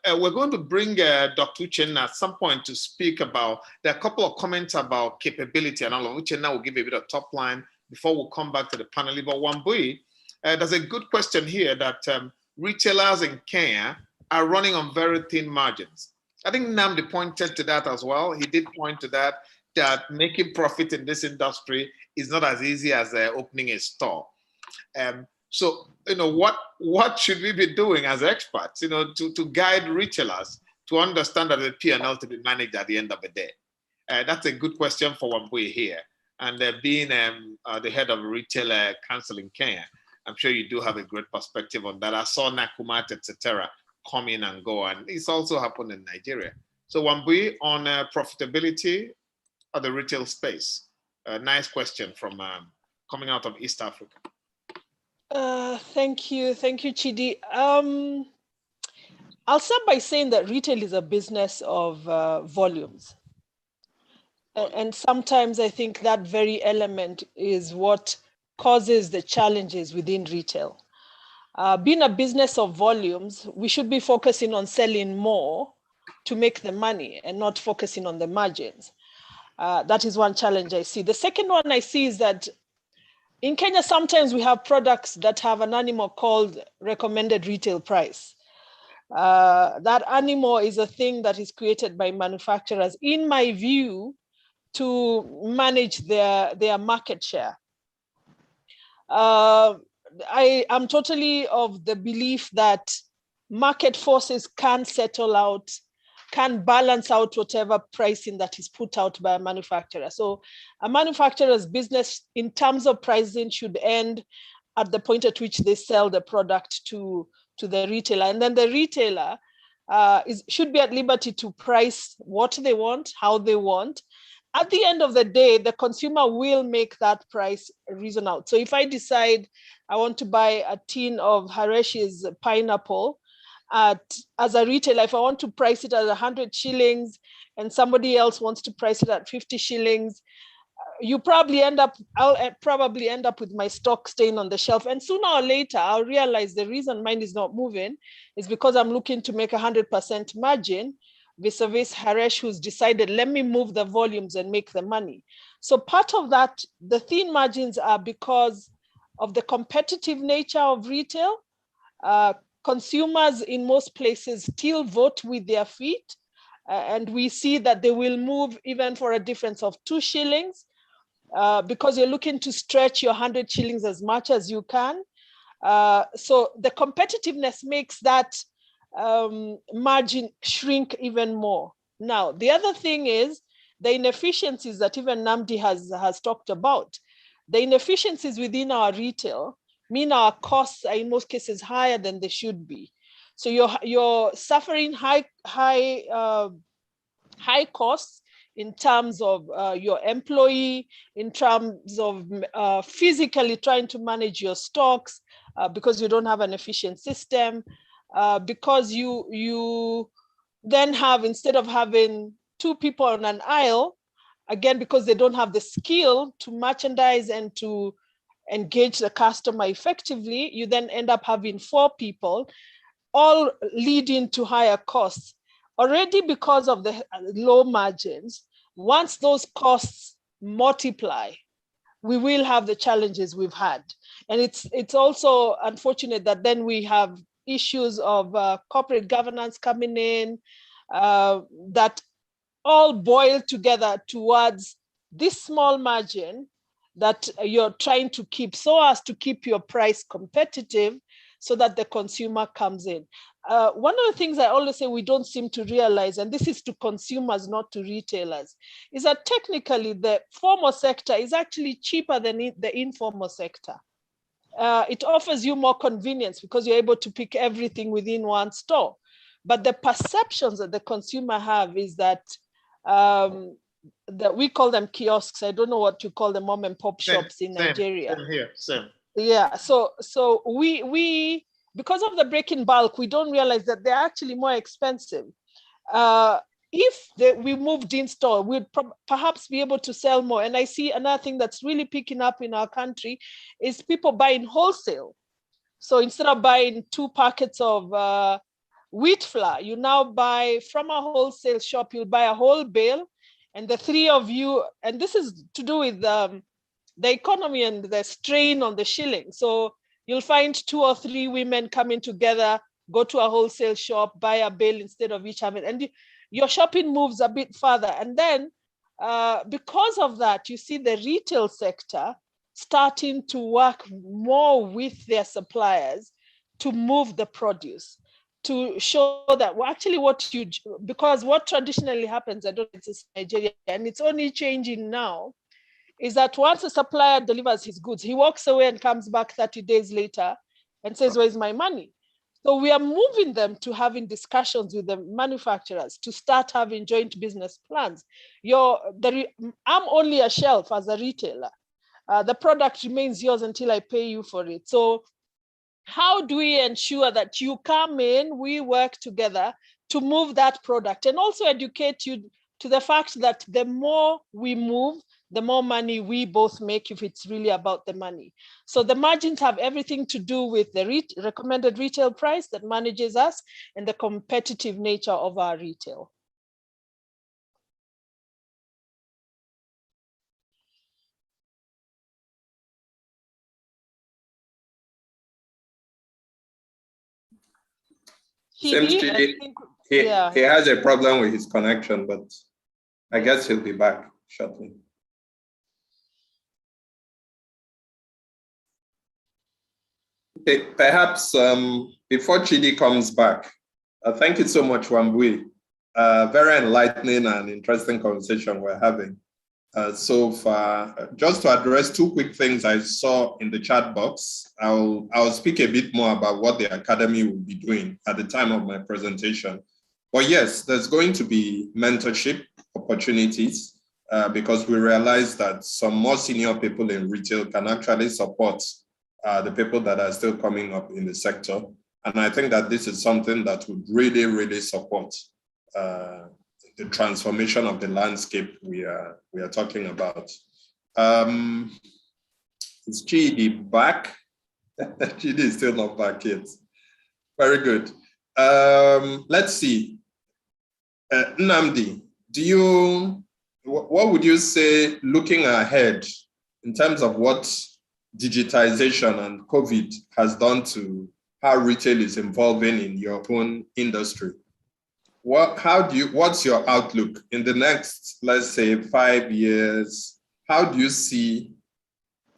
we're going to bring Dr. Uchenna at some point to speak about, there are a couple of comments about capability and all of Uchenna will give a bit of top line before we'll come back to the panel. But Wambui, there's a good question here that retailers in Kenya are running on very thin margins. I think Nnamdi pointed to that as well. He did point to that making profit in this industry is not as easy as opening a store. So, what should we be doing as experts, to guide retailers to understand that the P&L to be managed at the end of the day? That's a good question for Wambui here. And being the head of Retail Council in Kenya, I'm sure you do have a great perspective on that. I saw Nakumat, etc., come in and go, and it's also happened in Nigeria. So Wambui, on profitability of the retail space. Nice question from coming out of East Africa. Thank you, Chidi. I'll start by saying that retail is a business of volumes. And sometimes I think that very element is what causes the challenges within retail. Being a business of volumes, we should be focusing on selling more to make the money and not focusing on the margins. That is one challenge I see. The second one I see is that in Kenya, sometimes we have products that have an animal called recommended retail price. That animal is a thing that is created by manufacturers, in my view, to manage their market share. I am totally of the belief that market forces can settle out, can balance out whatever pricing that is put out by a manufacturer. So a manufacturer's business in terms of pricing should end at the point at which they sell the product to the retailer. And then the retailer should be at liberty to price what they want, how they want. At the end of the day, the consumer will make that price reason out. So if I decide I want to buy a tin of Haresh's pineapple, as a retailer, if I want to price it at 100 shillings and somebody else wants to price it at 50 shillings, I'll probably end up with my stock staying on the shelf. And sooner or later, I'll realize the reason mine is not moving is because I'm looking to make 100% margin vis-a-vis Haresh, who's decided, let me move the volumes and make the money. So part of that, the thin margins are because of the competitive nature of retail. Consumers in most places still vote with their feet. And we see that they will move even for a difference of 2 shillings because you're looking to stretch your 100 shillings as much as you can. So the competitiveness makes that margin shrink even more. Now, the other thing is the inefficiencies that even Namdi has talked about. The inefficiencies within our retail mean our costs are in most cases higher than they should be. So you're suffering high costs in terms of your employee, in terms of physically trying to manage your stocks because you don't have an efficient system, because you then have, instead of having 2 people on an aisle, again, because they don't have the skill to merchandise and to engage the customer effectively, you then end up having 4 people, all leading to higher costs. Already because of the low margins, once those costs multiply, we will have the challenges we've had. And it's also unfortunate that then we have issues of corporate governance coming in that all boil together towards this small margin that you're trying to keep so as to keep your price competitive so that the consumer comes in. One of the things I always say we don't seem to realize, and this is to consumers, not to retailers, is that technically the formal sector is actually cheaper than the informal sector. It offers you more convenience because you're able to pick everything within one store. But the perceptions that the consumer have is that we call them kiosks. I don't know what you call the mom and pop shops in Nigeria. Same here, same. Yeah, so we because of the break in bulk, we don't realize that they're actually more expensive. If we moved in store, we'd perhaps be able to sell more. And I see another thing that's really picking up in our country is people buying wholesale. So instead of buying 2 packets of wheat flour, you now buy from a wholesale shop, you'll buy a whole bale, and the 3 of you, and this is to do with the economy and the strain on the shilling. So you'll find 2 or 3 women coming together, go to a wholesale shop, buy a bale instead of each having, and your shopping moves a bit further. And then because of that, you see the retail sector starting to work more with their suppliers to move the produce, to show that actually because what traditionally happens, I don't know if it's Nigeria, and it's only changing now, is that once a supplier delivers his goods, he walks away and comes back 30 days later and says, where's my money? So we are moving them to having discussions with the manufacturers to start having joint business plans. I'm only a shelf as a retailer. The product remains yours until I pay you for it. So how do we ensure that you come in, we work together to move that product, and also educate you to the fact that the more we move, the more money we both make if it's really about the money. So the margins have everything to do with the recommended retail price that manages us and the competitive nature of our retail. Seems he has a problem with his connection, but I guess he'll be back shortly. Okay, perhaps before Chidi comes back, thank you so much, Wambui. Very enlightening and interesting conversation we're having so far. Just to address two quick things I saw in the chat box, I'll speak a bit more about what the Academy will be doing at the time of my presentation. But yes, there's going to be mentorship opportunities because we realize that some more senior people in retail can actually support the people that are still coming up in the sector. And I think that this is something that would really, really support the transformation of the landscape we are talking about. Is Chidi back? Chidi is still not back yet. Very good. Let's see. Nnamdi, what would you say looking ahead in terms of what digitization and COVID has done to how retail is evolving in your own industry? What's your outlook in the next, let's say, 5 years? How do you see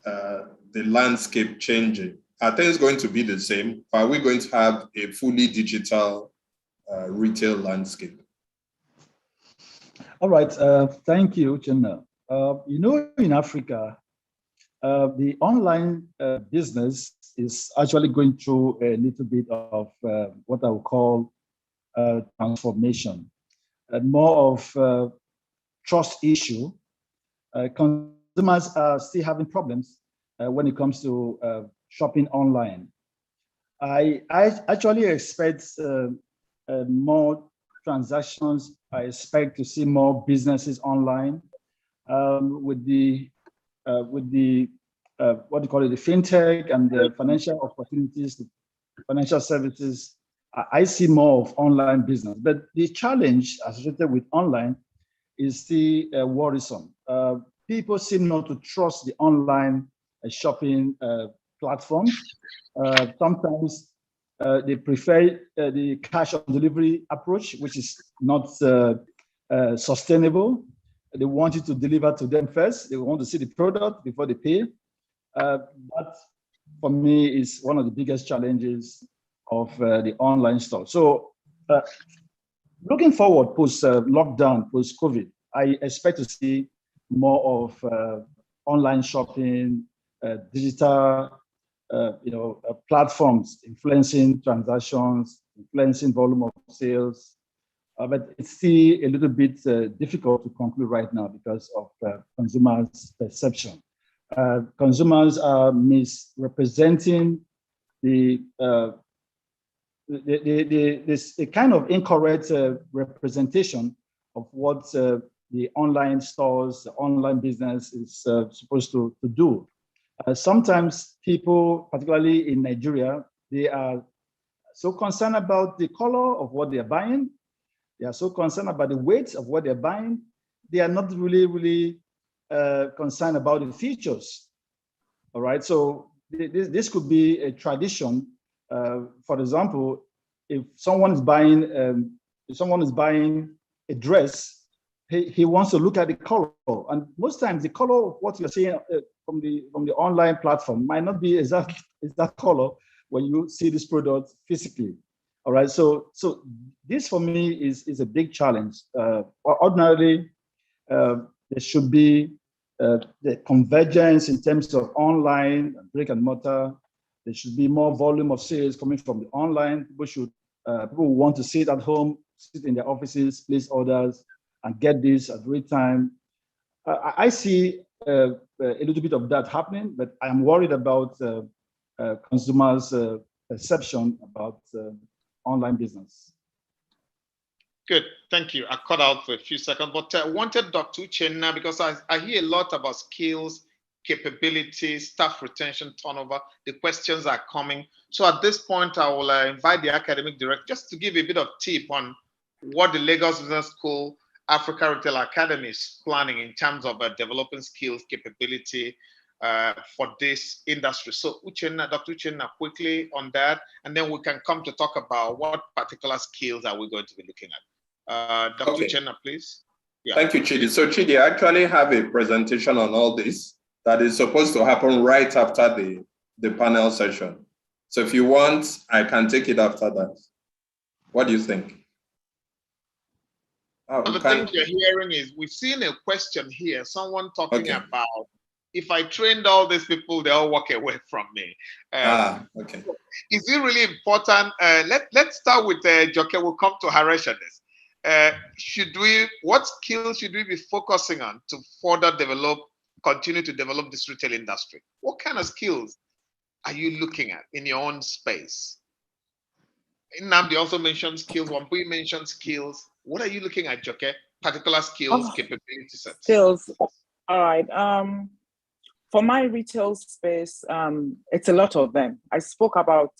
the landscape changing? Are things going to be the same? Are we going to have a fully digital retail landscape? All right, thank you, Chinna. In Africa, the online business is actually going through a little bit of what I would call transformation, more of trust issue. Consumers are still having problems when it comes to shopping online. I actually expect more transactions. I expect to see more businesses online with the what do you call it, the fintech and the financial opportunities, the financial services. I see more of online business, but the challenge associated with online is still worrisome. People seem not to trust the online shopping platforms. Sometimes they prefer the cash on delivery approach, which is not sustainable. They want you to deliver to them first. They want to see the product before they pay. That, for me, is one of the biggest challenges of the online store. So looking forward, post-lockdown, post-COVID, I expect to see more of online shopping, digital platforms influencing transactions, influencing volume of sales. But it's still a little bit difficult to conclude right now because of consumers' perception. Consumers are misrepresenting the kind of incorrect representation of what the online stores, the online business is supposed to do. Sometimes people, particularly in Nigeria, they are so concerned about the color of what they're buying. They are so concerned about the weight of what they're buying. They are not really concerned about the features. All right, so this could be a tradition. For example, if someone is buying a dress, he wants to look at the color, and most times the color of what you're seeing from the online platform might not be exactly that color when you see this product physically. All right, so this for me is a big challenge. Ordinarily, there should be the convergence in terms of online brick and mortar There should be more volume of sales coming from the online. People want to sit at home, sit in their offices, place orders, and get this at real time. I see a little bit of that happening, but I'm worried about consumers' perception about online business. Good, thank you. I cut out for a few seconds, but I wanted Dr. Uchenna because I hear a lot about skills, capabilities, staff retention, turnover. The questions are coming. So at this point, I will invite the academic director just to give a bit of tip on what the Lagos Business School Africa Retail Academy is planning in terms of developing skills, capability for this industry. So Uchenna, Dr. Uchenna, quickly on that, and then we can come to talk about what particular skills are we going to be looking at. Dr. Uchenna, please. Yeah. Thank you, Chidi. So Chidi, I actually have a presentation on all this that is supposed to happen right after the panel session. So if you want, I can take it after that. What do you think? The thing you're hearing is, we've seen a question here, someone talking about, if I trained all these people, they all walk away from me. Okay. Is it really important? Let's start with Joke. We'll come to Haresh on this. What skills should we be focusing on to further continue to develop this retail industry? What kind of skills are you looking at in your own space? Nnamdi also mentioned skills. Wambui mentioned skills. What are you looking at, Joke? Particular skills, capability sets. Skills. All right. For my retail space, it's a lot of them. I spoke about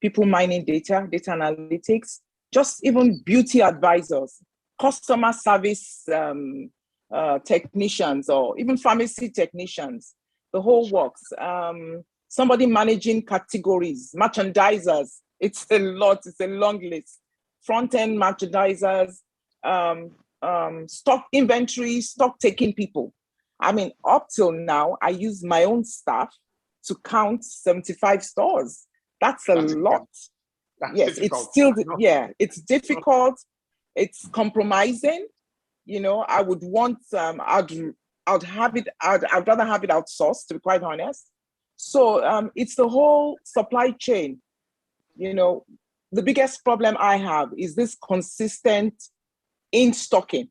people mining data analytics, just even beauty advisors, customer service technicians, or even pharmacy technicians, the whole works. Somebody managing categories, merchandisers. It's a lot, it's a long list. Front-end merchandisers, stock inventory, stock taking people. I mean, up till now, I use my own staff to count 75 stores. That's a lot. Yes, difficult. It's still, it's difficult. It's compromising. You know, I would want, I'd rather have it outsourced, to be quite honest. So it's the whole supply chain. You know, the biggest problem I have is this consistent in-stocking,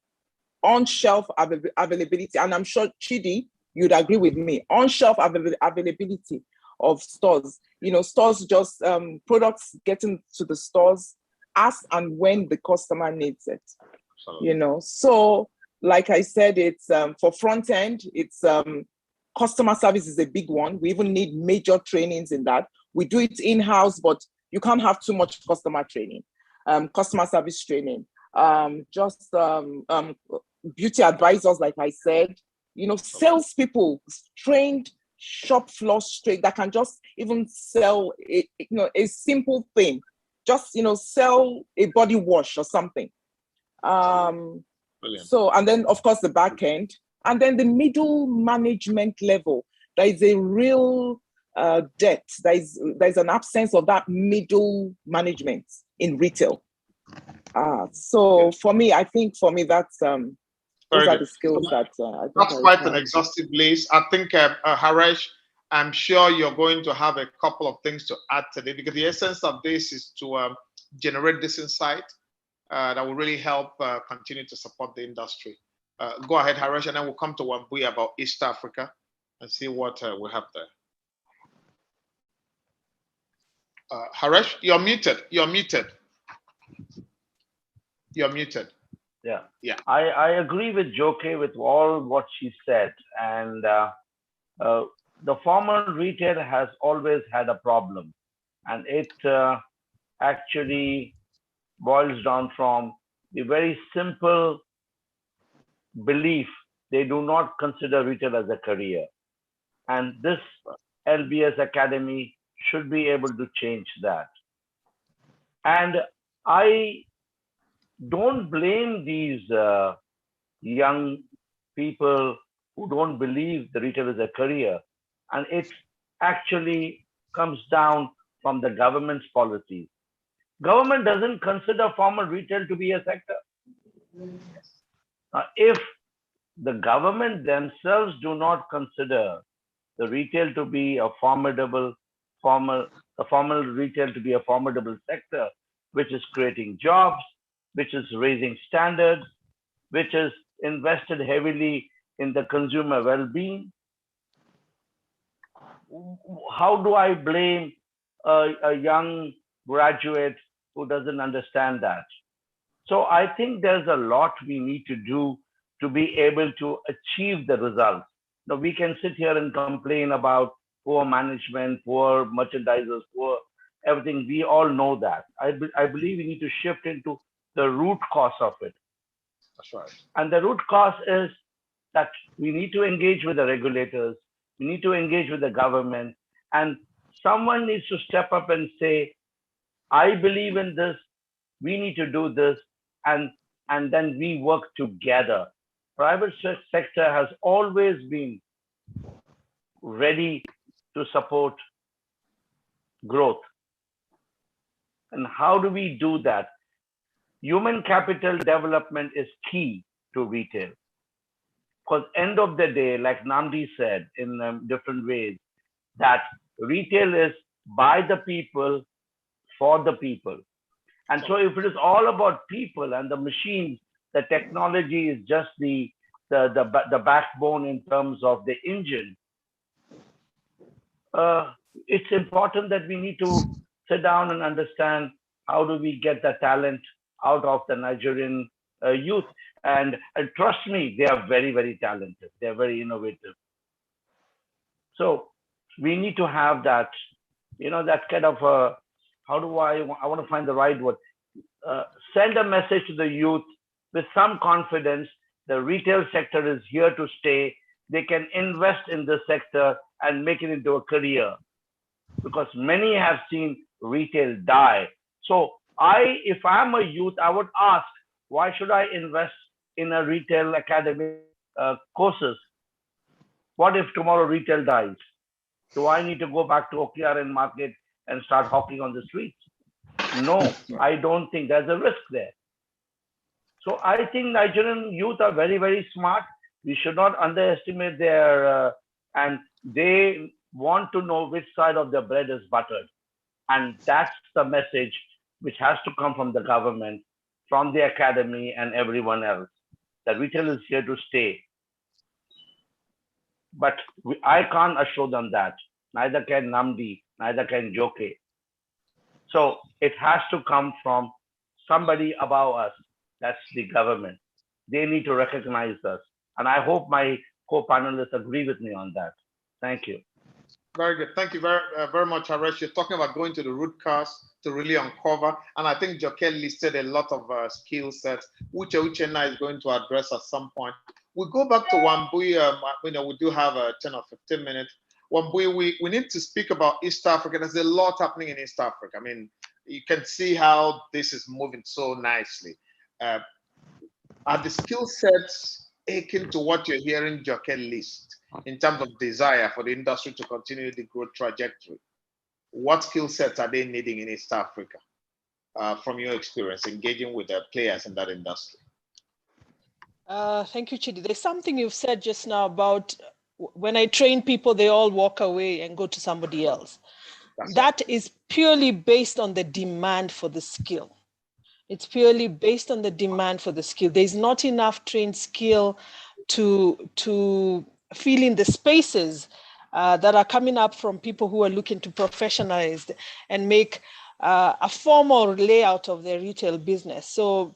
on-shelf availability. And I'm sure, Chidi, you'd agree with me, on-shelf availability of stores. You know, stores just, products getting to the stores as and when the customer needs it. Absolutely. You know, so like I said, it's for front end, it's customer service is a big one. We even need major trainings in that. We do it in-house, but you can't have too much customer training, customer service training. Beauty advisors, like I said, you know, salespeople, trained shop floor straight that can just even sell a simple thing, just, you know, sell a body wash or something. So, and then of course the back end, and then the middle management level, there is a real depth. There's an absence of that middle management in retail. So for me, I think that's those are the skills that I think that's quite an exhaustive list. I think Haresh, I'm sure you're going to have a couple of things to add today, because the essence of this is to generate this insight that will really help continue to support the industry. Go ahead, Haresh, and then we'll come to Wambui about East Africa and see what we have there. Haresh, you're muted. You're muted. You're muted. Yeah. I agree with Joke with all what she said. And the formal retail has always had a problem. And it actually boils down from the very simple belief they do not consider retail as a career. And this LBS Academy should be able to change that. And I don't blame these young people who don't believe the retail is a career. And it actually comes down from the government's policies. Government doesn't consider formal retail to be a sector. If the government themselves do not consider the retail to be a formidable the formal retail to be a formidable sector, which is creating jobs, which is raising standards, which is invested heavily in the consumer well-being. How do I blame a young graduate who doesn't understand that? So I think there's a lot we need to do to be able to achieve the results. Now, we can sit here and complain about poor management, poor merchandisers, poor everything. We all know that. I believe we need to shift into the root cause of it. That's right. And the root cause is that we need to engage with the regulators. We need to engage with the government. And someone needs to step up and say, I believe in this. We need to do this. And then we work together. Private sector has always been ready to support growth. And how do we do that? Human capital development is key to retail. Because end of the day, like Namdi said in different ways, that retail is by the people, for the people. And so if it is all about people and the machines, the technology is just the backbone in terms of the engine, it's important that we need to sit down and understand how do we get the talent out of the Nigerian youth. And trust me, they are very, very talented. They're very innovative. So we need to have that, that kind of, how do I want to find the right word, send a message to the youth with some confidence. The retail sector is here to stay. They can invest in this sector and make it into a career, because many have seen retail die. So if I'm a youth, I would ask, why should I invest in a retail academy courses? What if tomorrow retail dies? Do I need to go back to OKRN market and start hawking on the streets? No, I don't think there's a risk there. So I think Nigerian youth are very, very smart. We should not underestimate their, and they want to know which side of the bread is buttered. And that's the message which has to come from the government, from the academy and everyone else, that retail is here to stay. But I can't assure them that. Neither can Namdi, neither can Joke. So it has to come from somebody above us. That's the government. They need to recognize us. And I hope my co-panelists agree with me on that. Thank you. Very good. Thank you very much, Haresh. You're talking about going to the root cause to really uncover. And I think Joke listed a lot of skill sets, which Uchenna is going to address at some point. We'll go back to Wambui. We do have 10 or 15 minutes. Wambui, we need to speak about East Africa. There's a lot happening in East Africa. I mean, you can see how this is moving so nicely. Are the skill sets akin to what you're hearing Joke list in terms of desire for the industry to continue the growth trajectory? What skill sets are they needing in East Africa from your experience engaging with the players in that industry? Thank you, Chidi. There's something you've said just now about when I train people, they all walk away and go to somebody else. That is purely based on the demand for the skill. It's purely based on the demand for the skill. There's not enough trained skill to fill in the spaces that are coming up from people who are looking to professionalize and make a formal layout of their retail business. So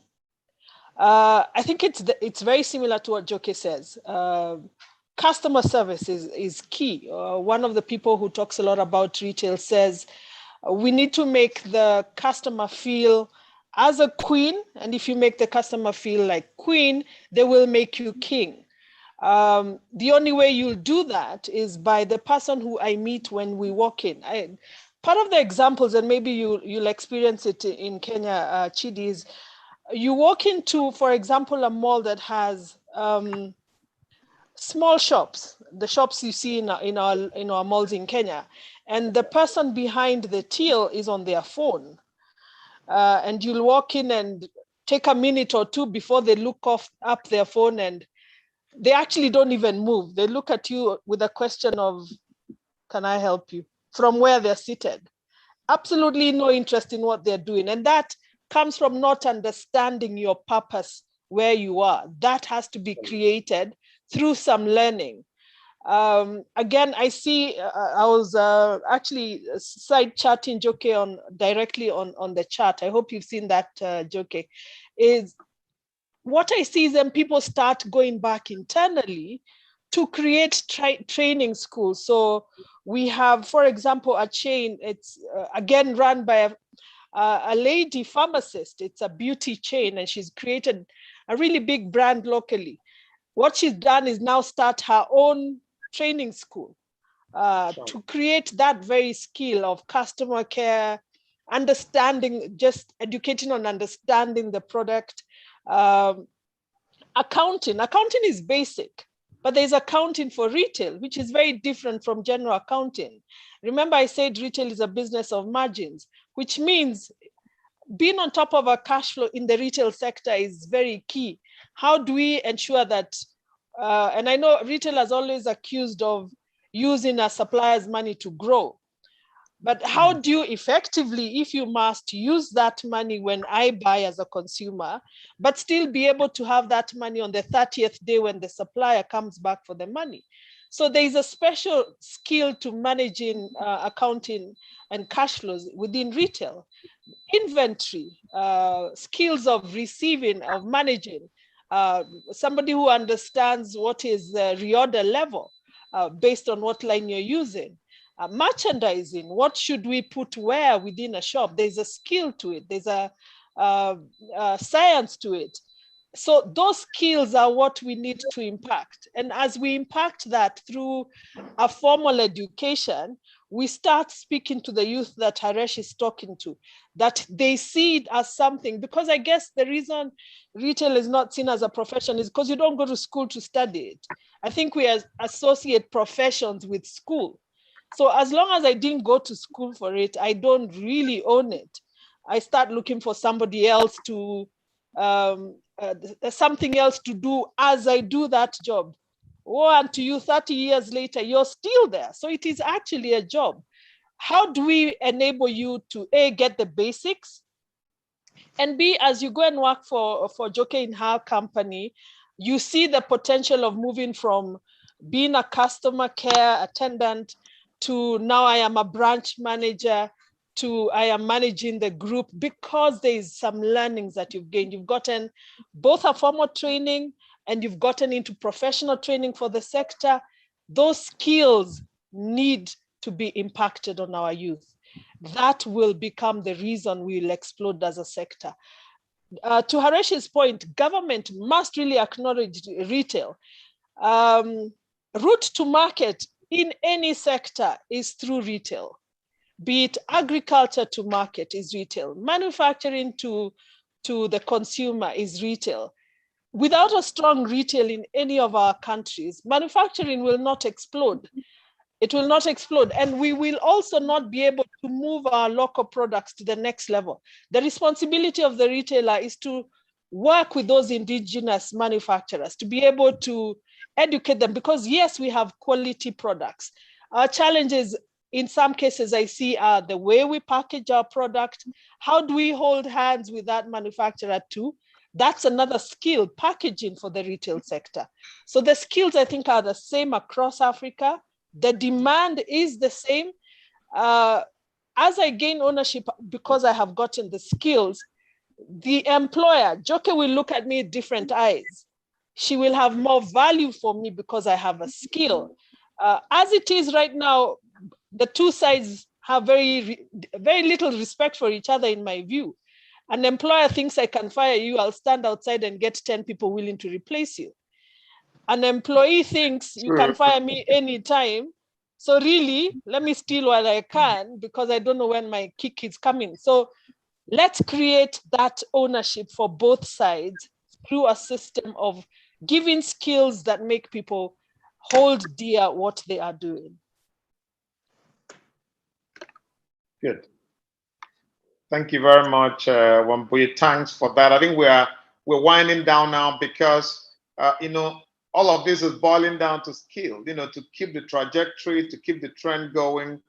I think it's very similar to what Joke says. Customer service is key. One of the people who talks a lot about retail says we need to make the customer feel as a queen, and if you make the customer feel like queen, they will make you king. The only way you'll do that is by the person who I meet when we walk in. Part of the examples, and maybe you'll experience it in Kenya, Chidi, is you walk into, for example, a mall that has small shops, the shops you see in our malls in Kenya, and the person behind the till is on their phone. And you'll walk in and take a minute or two before they look up their phone, and they actually don't even move. They look at you with a question of, can I help you? from where they're seated. Absolutely no interest in what they're doing. And that comes from not understanding your purpose where you are. That has to be created through some learning. Again, I see, I was actually side chatting Joke directly on the chat. I hope you've seen that, Joke. Is what I see is then people start going back internally to create training schools. So we have, for example, a chain, it's again run by a lady pharmacist. It's a beauty chain, and she's created a really big brand locally. What she's done is now start her own training school to create that very skill of customer care, understanding, just educating on understanding the product. Accounting is basic, but there's accounting for retail, which is very different from general accounting. Remember, I said retail is a business of margins, which means being on top of our cash flow in the retail sector is very key. How do we ensure that, and I know retail is always accused of using a supplier's money to grow, but how do you effectively, if you must, use that money when I buy as a consumer, but still be able to have that money on the 30th day when the supplier comes back for the money? So there is a special skill to managing accounting and cash flows within retail. Inventory, skills of receiving, of managing, somebody who understands what is the reorder level based on what line you're using. Merchandising, what should we put where within a shop? There's a skill to it. There's a science to it. So those skills are what we need to impact. And as we impact that through a formal education, we start speaking to the youth that Haresh is talking to, that they see it as something, because I guess the reason retail is not seen as a profession is because you don't go to school to study it. I think we associate professions with school. So as long as I didn't go to school for it, I don't really own it. I start looking for somebody else to, something else to do as I do that job. Oh, and to you 30 years later, you're still there. So it is actually a job. How do we enable you to A, get the basics, and B, as you go and work for Joke in her company, you see the potential of moving from being a customer care attendant to now I am a branch manager, to I am managing the group, because there is some learnings that you've gained. You've gotten both a formal training and you've gotten into professional training for the sector. Those skills need to be impacted on our youth. That will become the reason we'll explode as a sector. To Haresh's point, government must really acknowledge retail. Route to market in any sector is through retail. Be it agriculture to market is retail. Manufacturing to the consumer is retail. Without a strong retail in any of our countries, manufacturing will not explode. It will not explode. And we will also not be able to move our local products to the next level. The responsibility of the retailer is to work with those indigenous manufacturers, to be able to educate them, because yes, we have quality products. Our challenges in some cases I see are the way we package our product. How do we hold hands with that manufacturer too? That's another skill, packaging for the retail sector. So the skills I think are the same across Africa. The demand is the same. As I gain ownership, because I have gotten the skills, the employer, Joke will look at me with different eyes. She will have more value for me because I have a skill. As it is right now, the two sides have very little respect for each other in my view. An employer thinks I can fire you, I'll stand outside and get 10 people willing to replace you. An employee thinks you can fire me anytime. So really, let me steal while I can, because I don't know when my kick is coming. So let's create that ownership for both sides through a system of giving skills that make people hold dear what they are doing. Good. Thank you very much, Wambui. Thanks for that. I think we're winding down now, because all of this is boiling down to skill. To keep the trajectory, to keep the trend going.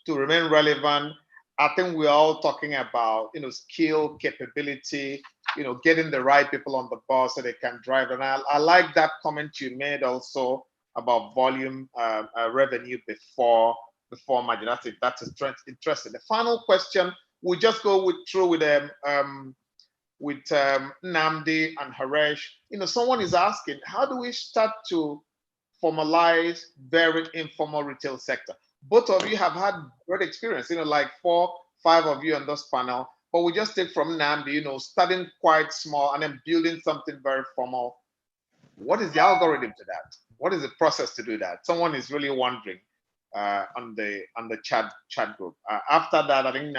to remain relevant. I think we're all talking about, skill, capability, getting the right people on the bus so they can drive. And I like that comment you made also about volume revenue before margin. That's interesting. The final question, we'll just go through with Nnamdi and Haresh. Someone is asking, how do we start to formalize very informal retail sector? Both of you have had great experience, like 4, 5 of you on this panel, but we just take from Nnamdi, starting quite small and then building something very formal. What is the algorithm to that? What is the process to do that? Someone is really wondering on the chat group. After that, I think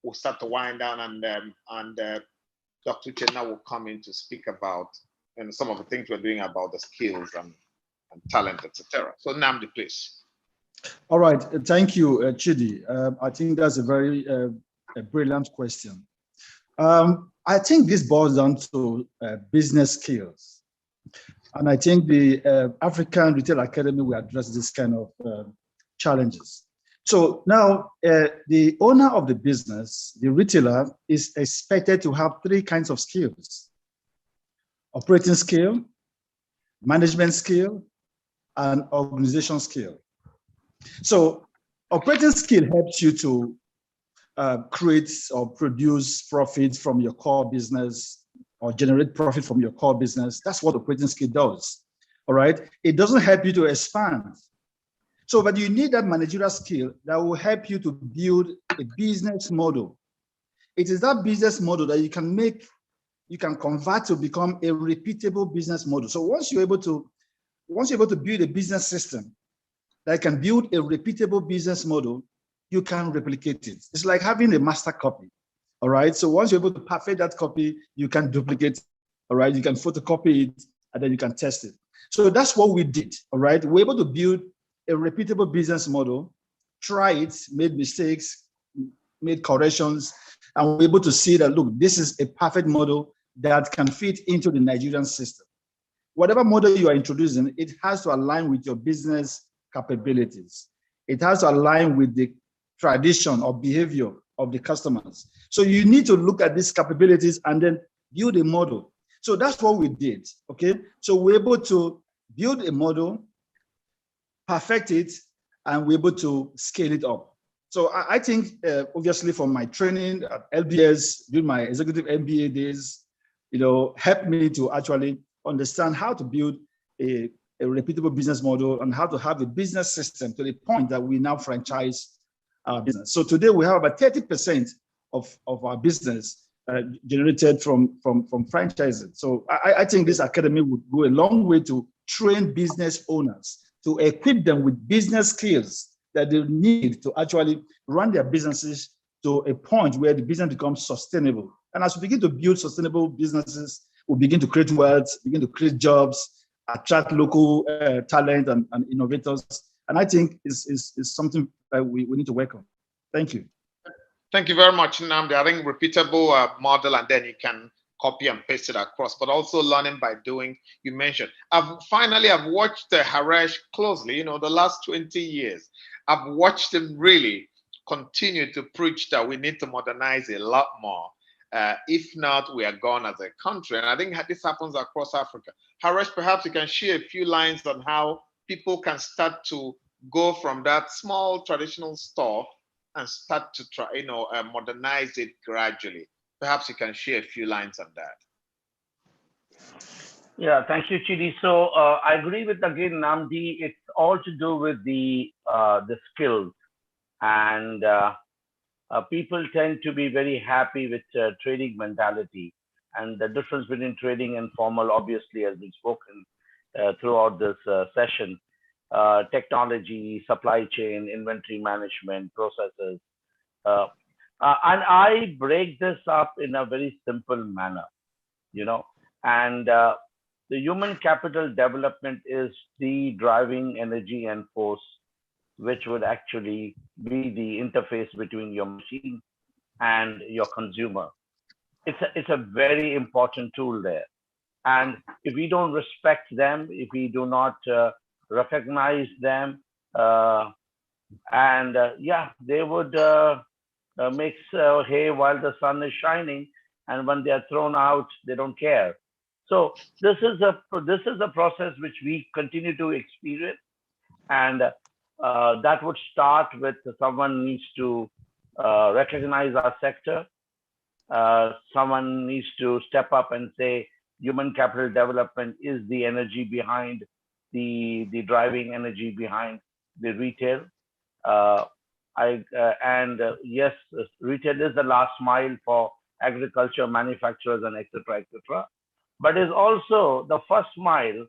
we'll start to wind down, and Dr. Uchenna will come in to speak about some of the things we're doing about the skills and talent, etc. So Nnamdi, please. All right, thank you, Chidi. I think that's a very brilliant question. I think this boils down to business skills. And I think the African Retail Academy will address this kind of challenges. So now the owner of the business, the retailer, is expected to have 3 kinds of skills: operating skill, management skill, and organization skill. So operating skill helps you to create or produce profit from your core business or generate profit from your core business. That's what operating skill does, all right? It doesn't help you to expand. So, but you need that managerial skill that will help you to build a business model. It is that business model that you can convert to become a repeatable business model. So once you're able to build a business system that can build a repeatable business model, you can replicate it. It's like having a master copy, all right? So once you're able to perfect that copy, you can duplicate it, all right? You can photocopy it, and then you can test it. So that's what we did, all right? We're able to build a repeatable business model, try it, made mistakes, made corrections, and we're able to see that, look, this is a perfect model that can fit into the Nigerian system. Whatever model you are introducing, it has to align with your business capabilities. It has to align with the tradition or behavior of the customers. So you need to look at these capabilities and then build a model. So that's what we did, okay? So we're able to build a model, perfect it, and we're able to scale it up. So I think, obviously, from my training at LBS, during my executive MBA days, helped me to actually understand how to build a repeatable business model and how to have a business system to the point that we now franchise our business. So today we have about 30% of our business generated from franchising. So I think this academy would go a long way to train business owners, to equip them with business skills that they need to actually run their businesses to a point where the business becomes sustainable. And as we begin to build sustainable businesses, we begin to create wealth, begin to create jobs, attract local talent and innovators. And I think is something that we need to work on. Thank you. Thank you very much, Nnamdi. I think repeatable model, and then you can copy and paste it across, but also learning by doing, you mentioned. I've watched Haresh closely, the last 20 years. I've watched him really continue to preach that we need to modernize a lot more. If not, we are gone as a country. And I think this happens across Africa. Haresh, perhaps you can share a few lines on how people can start to go from that small traditional store and start to try, modernize it gradually. Perhaps you can share a few lines on that. Yeah, thank you, Chidi. So I agree with, again, Nnamdi. It's all to do with the skills. And people tend to be very happy with trading mentality. And the difference between trading and formal, obviously, has been spoken throughout this session. Technology, supply chain, inventory management, processes. And I break this up in a very simple manner, and the human capital development is the driving energy and force, which would actually be the interface between your machine and your consumer. It's a very important tool there. And if we don't respect them, if we do not recognize them, And yeah, they would make hay while the sun is shining, and when they are thrown out, they don't care. So this is a process which we continue to experience, and that would start with someone needs to recognize our sector. Someone needs to step up and say human capital development is the energy behind the driving energy behind the retail. Yes, retail is the last mile for agriculture, manufacturers, and etc. etc. But is also the first mile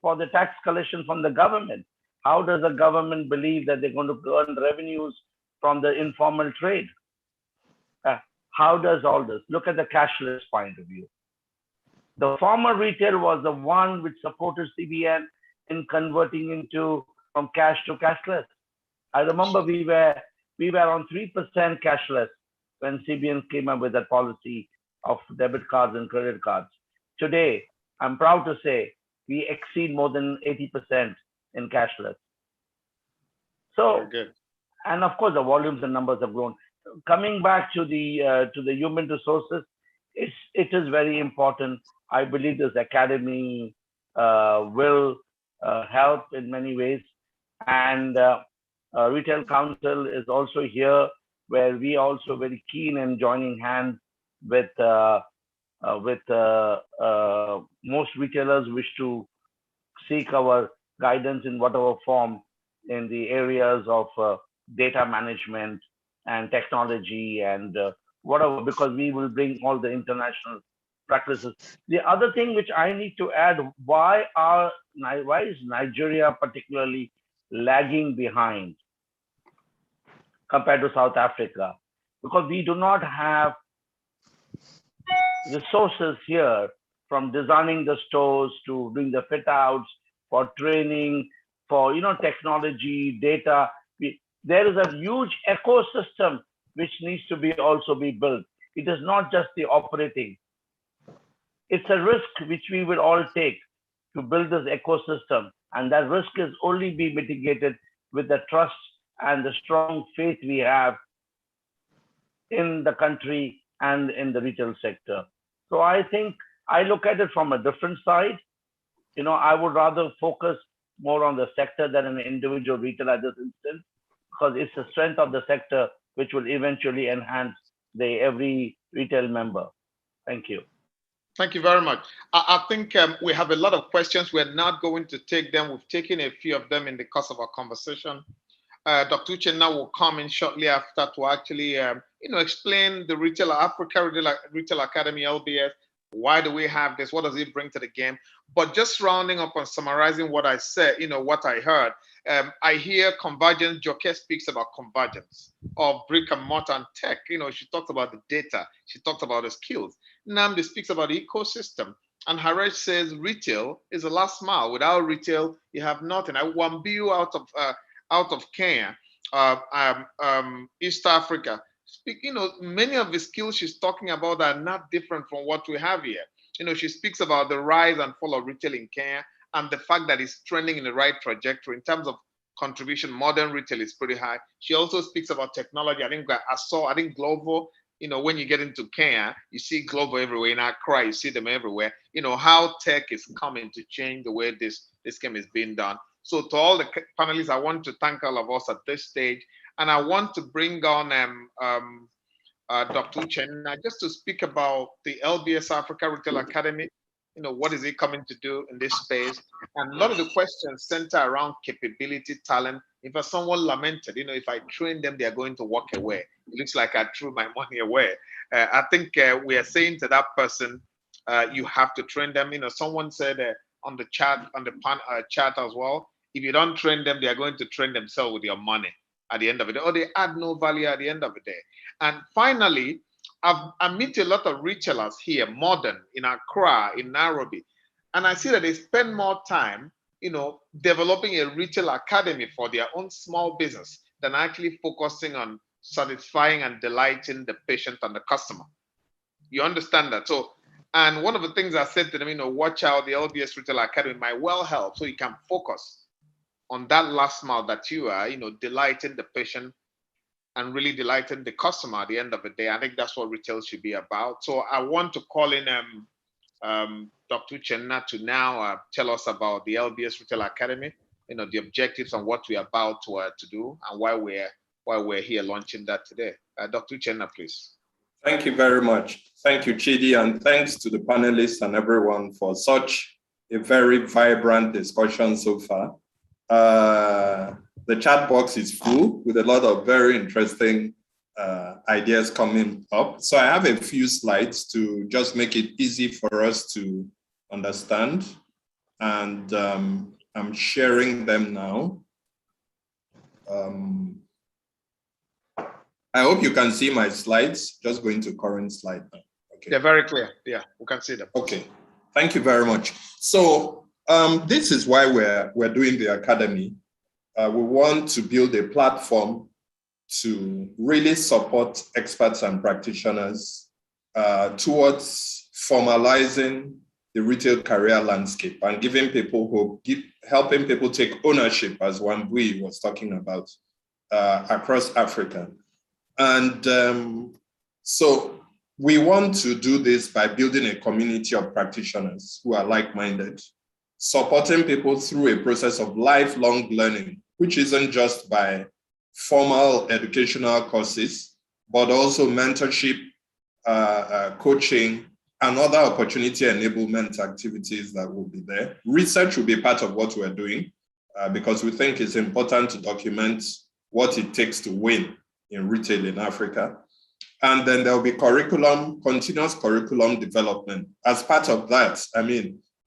for the tax collection from the government. How does the government believe that they're going to earn revenues from the informal trade? How does all this? Look at the cashless point of view. The former retail was the one which supported CBN in converting into from cash to cashless. I remember we were on 3% cashless when CBN came up with that policy of debit cards and credit cards. Today, I'm proud to say we exceed more than 80% in cashless. So, very good. And of course, the volumes and numbers have grown. Coming back to the human resources, it is very important. I believe this academy will help in many ways, and Retail Council is also here, where we are also very keen in joining hands with most retailers wish to seek our guidance in whatever form in the areas of data management and technology and whatever, because we will bring all the international practices. The other thing which I need to add, why is Nigeria particularly lagging behind compared to South Africa? Because we do not have resources here, from designing the stores to doing the fit outs, for training, for technology, data. There is a huge ecosystem which needs to be also be built. It is not just the operating. It's a risk which we will all take to build this ecosystem, and that risk is only be mitigated with the trust and the strong faith we have in the country and in the retail sector. So I think I look at it from a different side. I would rather focus more on the sector than an individual retailer at this instance, because it's the strength of the sector which will eventually enhance every retail member. Thank you. Thank you very much. I think we have a lot of questions. We're not going to take them. We've taken a few of them in the course of our conversation. Dr. Uchenna will come in shortly after to actually, explain the Retail Academy, LBS. Why do we have this? What does it bring to the game? But just rounding up and summarizing what I said, what I heard, I hear convergence. Joke speaks about convergence of brick and mortar and tech. She talks about the data. She talks about the skills. Namdi speaks about the ecosystem. And Haresh says retail is the last mile. Without retail, you have nothing. I want you out of Kenya, East Africa. Many of the skills she's talking about are not different from what we have here. She speaks about the rise and fall of retail in Kenya and the fact that it's trending in the right trajectory in terms of contribution. Modern retail is pretty high. She also speaks about technology. I think Glovo, when you get into Kenya, you see Glovo everywhere. In Accra, you see them everywhere. How tech is coming to change the way this game is being done. So to all the panelists, I want to thank all of us at this stage. And I want to bring on Dr. Uchenna just to speak about the LBS Africa Retail Academy. What is it coming to do in this space? And a lot of the questions center around capability, talent. In fact, someone lamented, if I train them, they are going to walk away. It looks like I threw my money away. I think we are saying to that person, you have to train them. Someone said on the chat, chat as well, if you don't train them, they are going to train themselves with your money at the end of the day, or they add no value at the end of the day. And finally, I meet a lot of retailers here, modern, in Accra, in Nairobi, and I see that they spend more time, developing a retail academy for their own small business than actually focusing on satisfying and delighting the patient and the customer. You understand that? So, and one of the things I said to them, watch out, the LBS Retail Academy might well help so you can focus on that last mile that you are, delighting the patient and really delighting the customer at the end of the day. I think that's what retail should be about. So I want to call in Dr. Uchenna to now tell us about the LBS Retail Academy, the objectives and what we're about to do and why we're here launching that today. Dr. Uchenna, please. Thank you very much. Thank you, Chidi, and thanks to the panelists and everyone for such a very vibrant discussion so far. The chat box is full with a lot of very interesting ideas coming up. So I have a few slides to just make it easy for us to understand. And I'm sharing them now. I hope you can see my slides. Just going to current slide now. Okay. They're very clear. Yeah, we can see them. Okay, thank you very much. So this is why we're doing the academy. We want to build a platform to really support experts and practitioners towards formalizing the retail career landscape and giving people hope, helping people take ownership, as Wambui was talking about, across Africa. And so we want to do this by building a community of practitioners who are like-minded, supporting people through a process of lifelong learning, which isn't just by formal educational courses, but also mentorship, coaching, and other opportunity enablement activities that will be there. Research will be part of what we're doing because we think it's important to document what it takes to win in retail in Africa. And then there'll be continuous curriculum development. As part of that,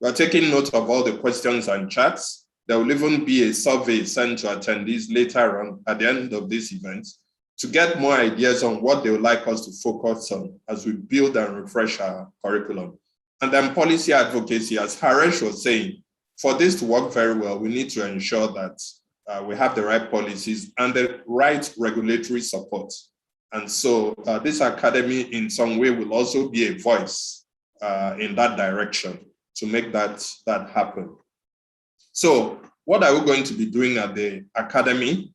we're taking note of all the questions and chats. There will even be a survey sent to attendees later on at the end of this event to get more ideas on what they would like us to focus on as we build and refresh our curriculum. And then policy advocacy, as Haresh was saying, for this to work very well, we need to ensure that we have the right policies and the right regulatory support. And so this academy in some way will also be a voice in that direction to make that happen. So what are we going to be doing at the academy?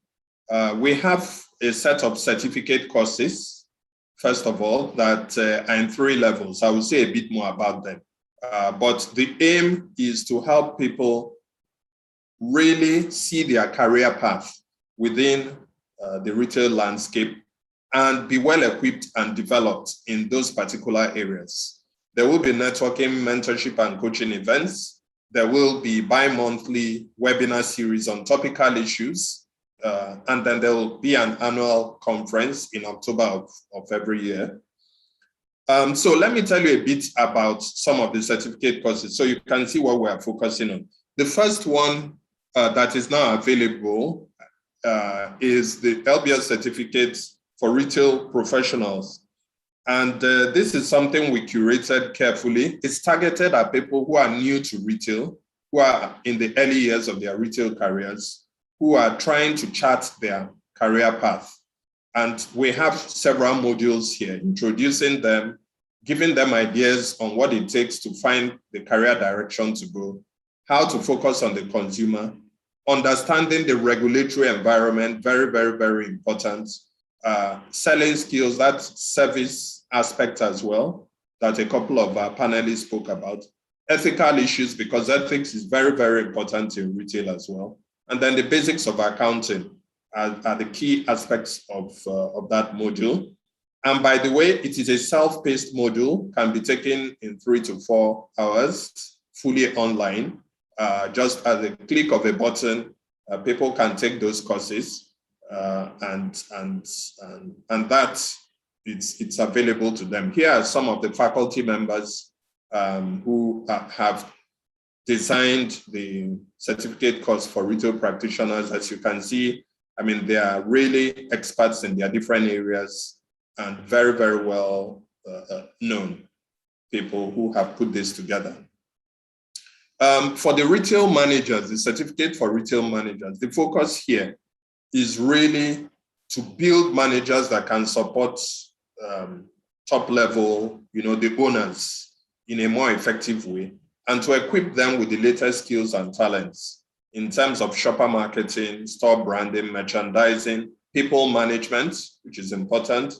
We have a set of certificate courses, first of all, that are in 3 levels. I will say a bit more about them. But the aim is to help people really see their career path within the retail landscape and be well equipped and developed in those particular areas. There will be networking, mentorship, and coaching events. There will be bi-monthly webinar series on topical issues. And then there will be an annual conference in October of every year. So let me tell you a bit about some of the certificate courses so you can see what we are focusing on. The first one that is now available is the LBS certificate for retail professionals. And this is something we curated carefully. It's targeted at people who are new to retail, who are in the early years of their retail careers, who are trying to chart their career path. And we have several modules here, introducing them, giving them ideas on what it takes to find the career direction to go, how to focus on the consumer, understanding the regulatory environment, very, very, very important. Selling skills, that service aspect as well, that a couple of our panelists spoke about. Ethical issues, because ethics is very, very important in retail as well. And then the basics of accounting are the key aspects of that module. And by the way, it is a self-paced module, can be taken in 3 to 4 hours, fully online. Just at the click of a button, people can take those courses. And that it's available to them. Here are some of the faculty members who have designed the certificate course for retail practitioners. As you can see, they are really experts in their different areas and very, very well known people who have put this together. For the retail managers, the certificate for retail managers, the focus here is really to build managers that can support top level, the owners in a more effective way, and to equip them with the latest skills and talents in terms of shopper marketing, store branding, merchandising, people management, which is important.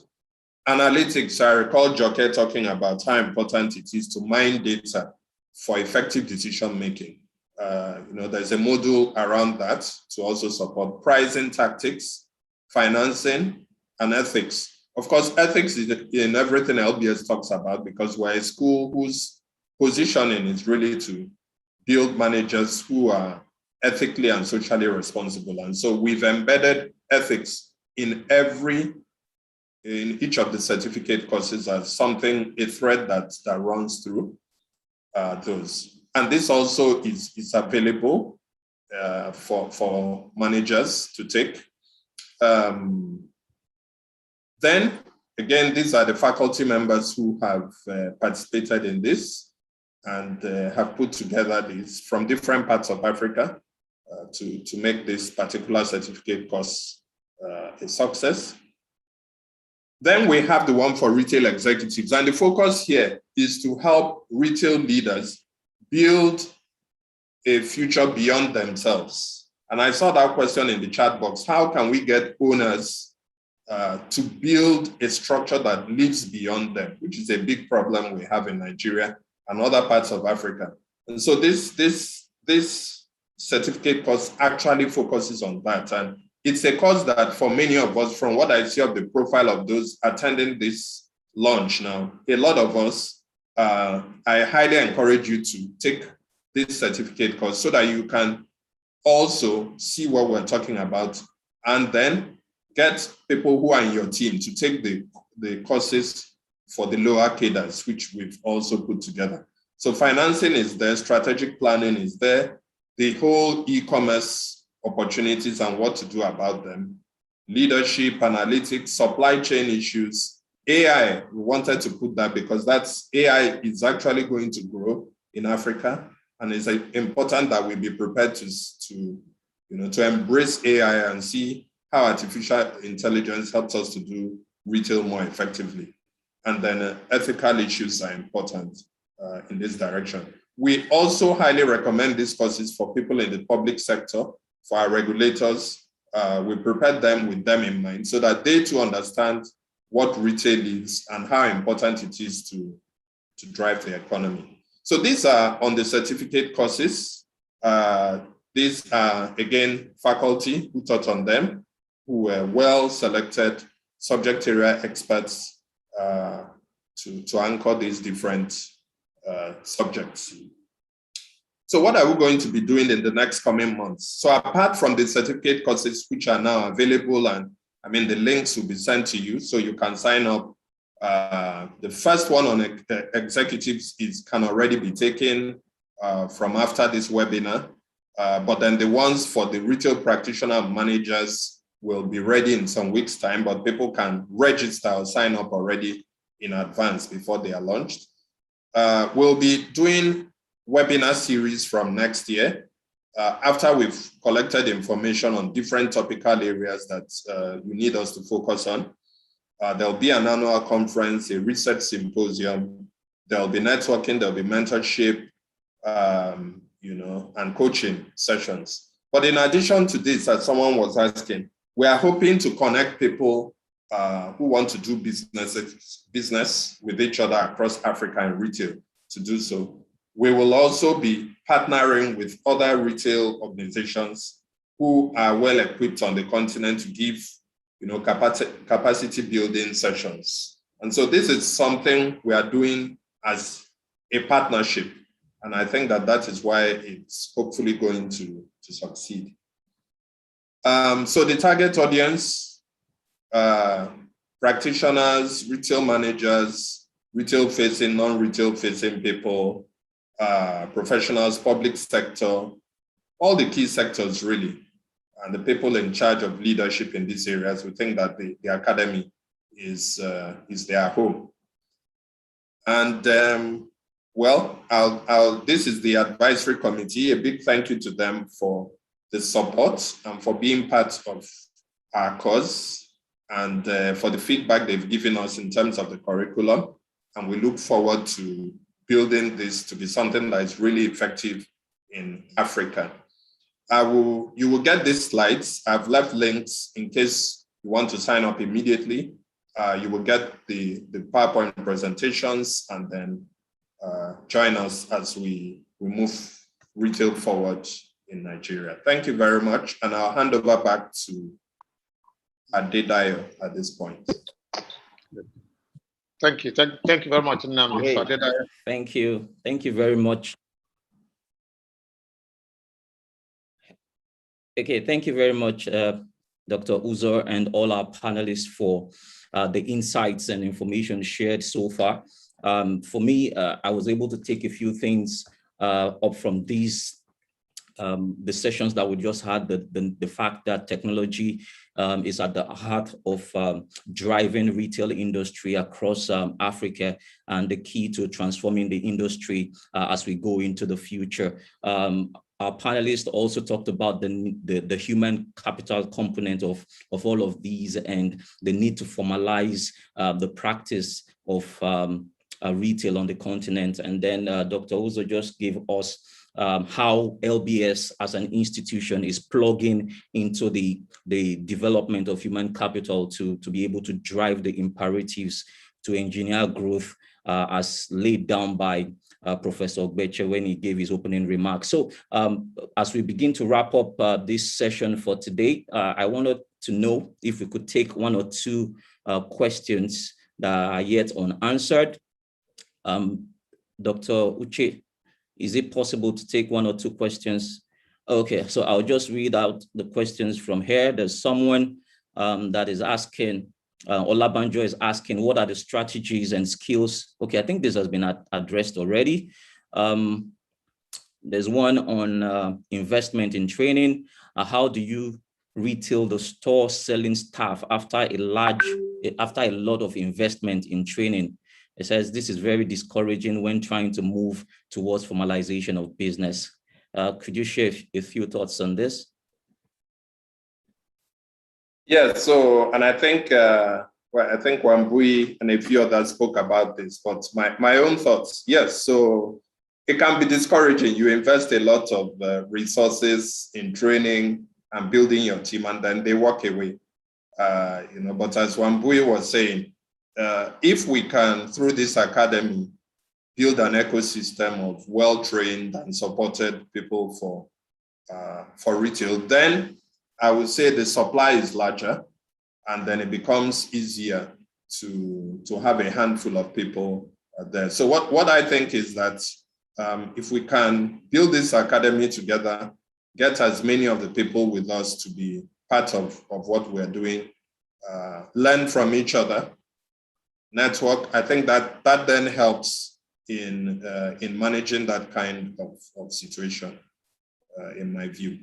Analytics, I recall Joke talking about how important it is to mine data for effective decision-making. There's a module around that to also support pricing tactics, financing, and ethics. Of course, ethics is in everything LBS talks about, because we're a school whose positioning is really to build managers who are ethically and socially responsible. And so we've embedded ethics in each of the certificate courses as something, a thread that runs through those. And this also is available for managers to take. Then, again, these are the faculty members who have participated in this and have put together this from different parts of Africa to make this particular certificate course a success. Then we have the one for retail executives. And the focus here is to help retail leaders build a future beyond themselves. And I saw that question in the chat box. How can we get owners to build a structure that lives beyond them, which is a big problem we have in Nigeria and other parts of Africa. And so this certificate course actually focuses on that. And it's a course that for many of us, from what I see of the profile of those attending this launch now, a lot of us, I highly encourage you to take this certificate course so that you can also see what we're talking about, and then get people who are in your team to take the courses for the lower cadres, which we've also put together. So financing is there, strategic planning is there, the whole e-commerce opportunities and what to do about them, leadership, analytics, supply chain issues, AI, we wanted to put that because AI is actually going to grow in Africa, and it's important that we be prepared to embrace AI and see how artificial intelligence helps us to do retail more effectively. And then ethical issues are important in this direction. We also highly recommend these courses for people in the public sector, for our regulators. We prepared them with them in mind so that they too understand what retail is and how important it is to drive the economy. So these are on the certificate courses. These are, again, faculty who taught on them, who were well-selected subject area experts to anchor these different subjects. So what are we going to be doing in the next coming months? So apart from the certificate courses, which are now available, and the links will be sent to you so you can sign up. The first one on executives can already be taken from after this webinar. But then the ones for the retail practitioner and managers will be ready in some weeks' time, but people can register or sign up already in advance before they are launched. We'll be doing webinar series from next year after we've collected information on different topical areas that you need us to focus on. There'll be an annual conference, a research symposium, there'll be networking, there'll be mentorship, and coaching sessions. But in addition to this, as someone was asking, we are hoping to connect people who want to do business with each other across Africa and retail to do so. We will also be partnering with other retail organizations who are well equipped on the continent to give capacity building sessions. And so this is something we are doing as a partnership. And I think that is why it's hopefully going to succeed. So the target audience, practitioners, retail managers, retail facing, non-retail facing people, professionals, public sector, all the key sectors really, and the people in charge of leadership in these areas. We think that the academy is their home. And this is the advisory committee. A big thank you to them for the support and for being part of our cause, and for the feedback they've given us in terms of the curriculum. And we look forward to building this to be something that is really effective in Africa. you will get these slides. I've left links in case you want to sign up immediately. You will get the PowerPoint presentations and then join us as we move retail forward in Nigeria. Thank you very much. And I'll hand over back to Adedayo at this point. Thank you. Thank you very much, Nnamdi. Thank you. Thank you very much. Okay, thank you very much, Dr. Uzor, and all our panelists for the insights and information shared so far. For me, I was able to take a few things up from these the sessions that we just had, the fact that technology is at the heart of driving retail industry across Africa, and the key to transforming the industry as we go into the future. Our panelists also talked about the human capital component of all of these and the need to formalize the practice of retail on the continent. And then Dr. Uzo just gave us how LBS as an institution is plugging into the development of human capital to be able to drive the imperatives to engineer growth as laid down by Professor Ogbeche when he gave his opening remarks. So as we begin to wrap up this session for today, I wanted to know if we could take one or two questions that are yet unanswered. Dr. Uche, is it possible to take one or two questions? Okay, so I'll just read out the questions from here. There's someone that is asking, Olabanjo is asking, what are the strategies and skills? Okay, I think this has been addressed already. There's one on investment in training. How do you retail the store selling staff after a lot of investment in training? It says this is very discouraging when trying to move towards formalization of business. Could you share a few thoughts on this? Yeah, so, and I think, I think Wambui and a few others spoke about this, but my own thoughts, yes, so it can be discouraging. You invest a lot of resources in training and building your team, and then they walk away, but as Wambui was saying, if we can, through this academy, build an ecosystem of well-trained and supported people for retail, then I would say the supply is larger, and then it becomes easier to have a handful of people there. So what I think is that if we can build this academy together, get as many of the people with us to be part of what we're doing, learn from each other, network, I think that then helps in managing that kind of situation, in my view.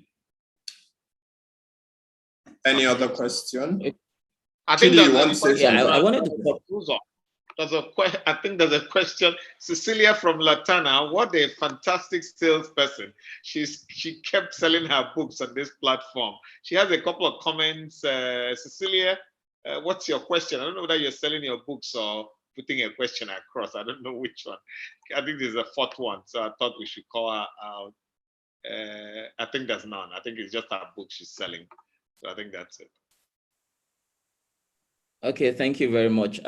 Any other question? I think Chidi, you want to say something? Yeah, I wanted to. I think there's a question. Cecilia from Latana, what a fantastic salesperson. She kept selling her books on this platform. She has a couple of comments. Cecilia, what's your question? I don't know whether you're selling your books or putting a question across. I don't know which one. I think there's a fourth one, so I thought we should call her out. I think there's none. I think it's just her book she's selling. So I think that's it. Okay, thank you very much.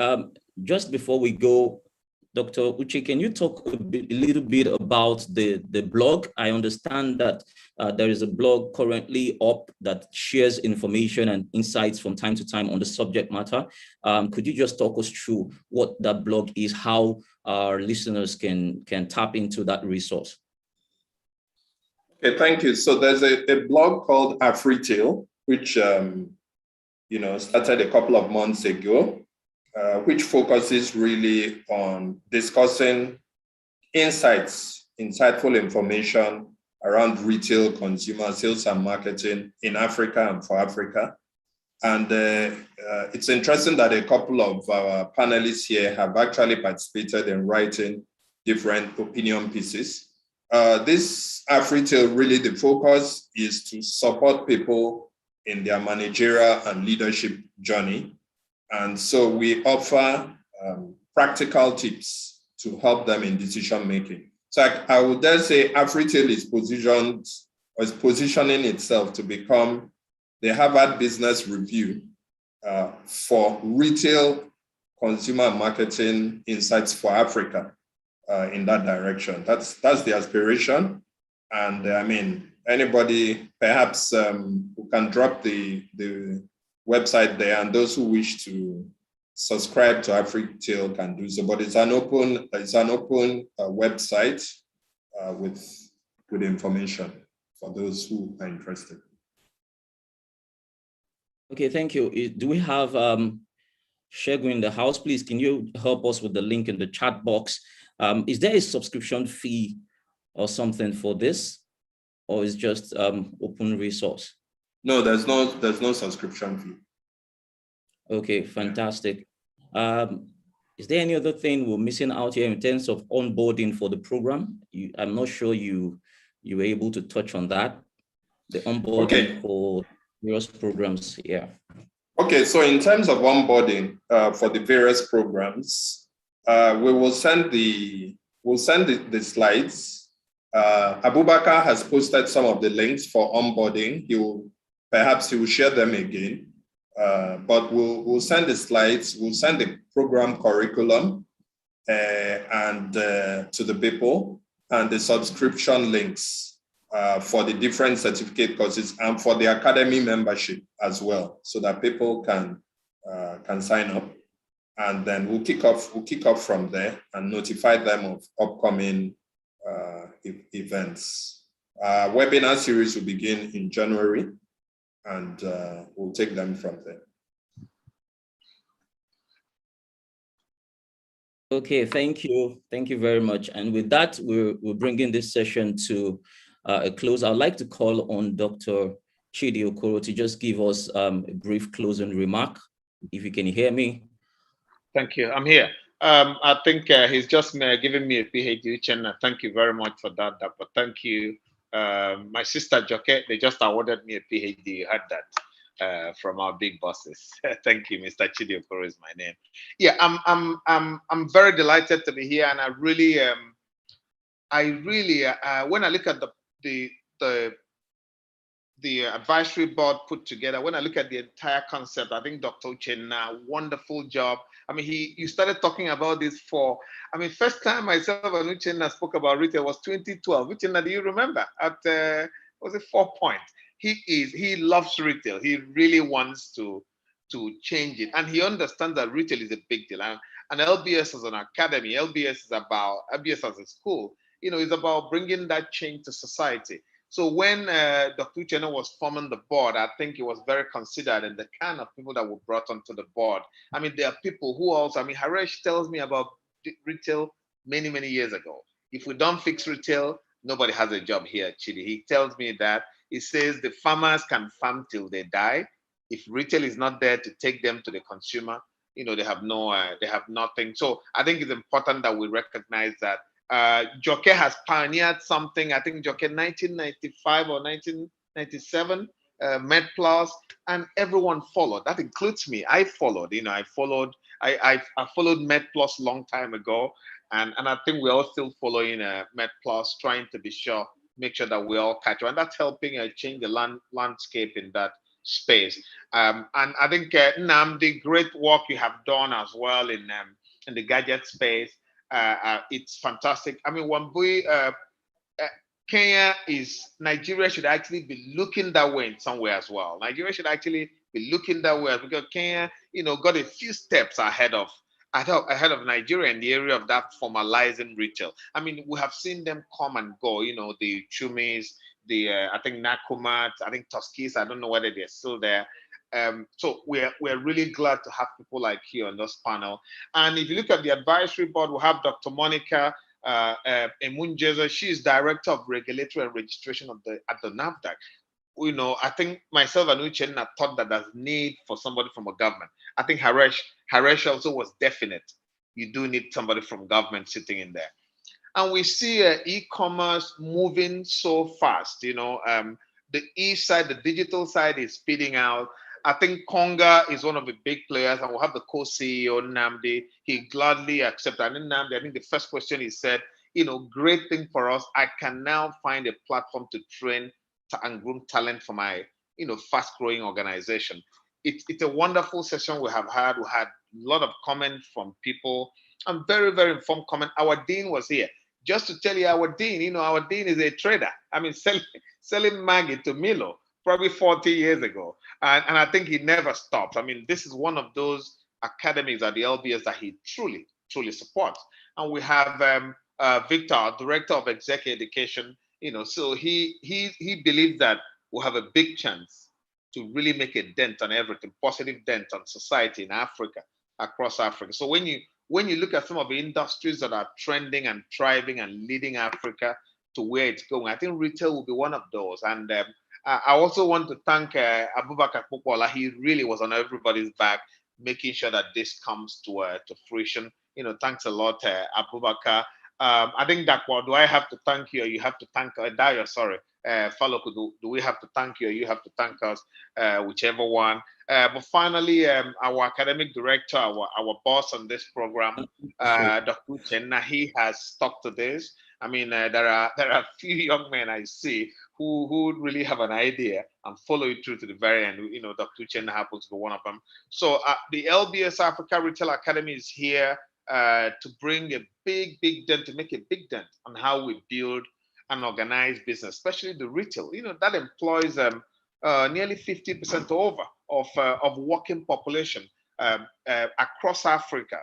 Just before we go, Dr. Uche, can you talk a little bit about the blog? I understand that there is a blog currently up that shares information and insights from time to time on the subject matter. Could you just talk us through what that blog is, how our listeners can tap into that resource? Okay, thank you. So there's a blog called Afritail, which started a couple of months ago, which focuses really on discussing insightful information around retail, consumer sales and marketing in Africa and for Africa. And it's interesting that a couple of our panelists here have actually participated in writing different opinion pieces. This Afritail, really the focus is to support people in their managerial and leadership journey. And so we offer practical tips to help them in decision making. So I would then say Afritail is positioned or is positioning itself to become the Harvard Business Review for retail consumer marketing insights for Africa in that direction. That's the aspiration. And I mean, anybody perhaps who can drop the website there, and those who wish to subscribe to AfriTail can do so. But it's an open website with information for those who are interested. Okay, thank you. Do we have Shegun in the house? Please, can you help us with the link in the chat box? Is there a subscription fee or something for this, or is just open resource? No, there's no subscription fee. Okay, fantastic. Is there any other thing we're missing out here in terms of onboarding for the program? I'm not sure you were able to touch on that. The onboarding for various programs, yeah. Okay, so in terms of onboarding for the various programs, we will send the slides. Abubakar has posted some of the links for onboarding. Perhaps he will share them again. But we'll send the slides, we'll send the program curriculum and to the people, and the subscription links for the different certificate courses and for the academy membership as well, so that people can sign up, and then we'll kick off from there and notify them of upcoming events. Webinar series will begin in January, and we'll take them from there. Okay, thank you. Thank you very much. And with that, we're bringing this session to a close. I'd like to call on Dr. Chidi Okoro to just give us a brief closing remark, if you can hear me. Thank you. I'm here. I think he's just giving me a PhD, and thank you very much for that, Dr. Thank you. My sister Joke, they just awarded me a PhD. You heard that from our big bosses. Thank you, Mr. Chidi Okoro is my name. Yeah, I'm very delighted to be here, and I really, when I look at the advisory board put together, when I look at the entire concept, I think Dr. Uchenna, wonderful job. I mean, you started talking about this first time myself and Uchenna spoke about retail was 2012. Uchenna, do you remember? At, was it 4 Point? He loves retail. He really wants to change it. And he understands that retail is a big deal. And LBS as an academy, LBS as a school, is about bringing that change to society. So when Dr. Uchenna was forming the board, I think it was very considered in the kind of people that were brought onto the board. I mean, there are people who also, Haresh tells me about retail many, many years ago. If we don't fix retail, nobody has a job here, Chidi. He tells me that. He says the farmers can farm till they die. If retail is not there to take them to the consumer, they have nothing. So I think it's important that we recognize that Joke has pioneered something. I think Joke 1995 or 1997, MedPlus, and everyone followed. That includes me. I followed. I followed MedPlus a long time ago, and I think we're all still following MedPlus, trying to make sure that we all catch up, and that's helping change the landscape in that space. And I think Nnamdi, great work you have done as well in the gadget space. It's fantastic. Wambui, Nigeria should actually be looking that way in some way as well. Nigeria should actually be looking that way because Kenya, got a few steps ahead of Nigeria in the area of that formalizing retail. We have seen them come and go, the Chumis, I think Nakumat, I think Tuskis, I don't know whether they're still there. So we're really glad to have people like you on this panel. And if you look at the advisory board, we have Dr. Monica Emunjeza. She is director of regulatory and registration at the NAFDAC. I think myself and Uchenna thought that there's need for somebody from a government. I think Haresh also was definite. You do need somebody from government sitting in there. And we see e-commerce moving so fast. The e-side, the digital side is speeding out. I think Konga is one of the big players, and we'll have the co-CEO, Nnamdi. He gladly accepted. And Nnamdi, I think the first question he said, great thing for us. I can now find a platform to train and groom talent for my, fast-growing organization. It's a wonderful session we have had. We had a lot of comments from people, and very, very informed comment. Our dean was here. Just to tell you, our dean is a trader. I mean, selling Maggie to Milo probably 40 years ago. And I think he never stops. I mean, this is one of those academies at the LBS that he truly, truly supports. And we have Victor, Director of Executive Education, so he believes that we'll have a big chance to really make a dent on everything, positive dent on society in Africa, across Africa. So when you look at some of the industries that are trending and thriving and leading Africa to where it's going, I think retail will be one of those. And I also want to thank Abubakar Popola. He really was on everybody's back, making sure that this comes to fruition. Thanks a lot, Abubakar. I think Dakwa, do I have to thank you, or you have to thank Dayo? Sorry, Faloku, do we have to thank you, or you have to thank us? Whichever one. But finally, our academic director, our boss on this program, Dr. Chenna, he has stuck to this. I mean, there are a few young men I see who really have an idea and follow it through to the very end. Dr. Chenna happens to be one of them. So the LBS Africa Retail Academy is here to bring a big dent, to make a big dent on how we build and organize business, especially the retail. That employs nearly 50% over of working population across Africa.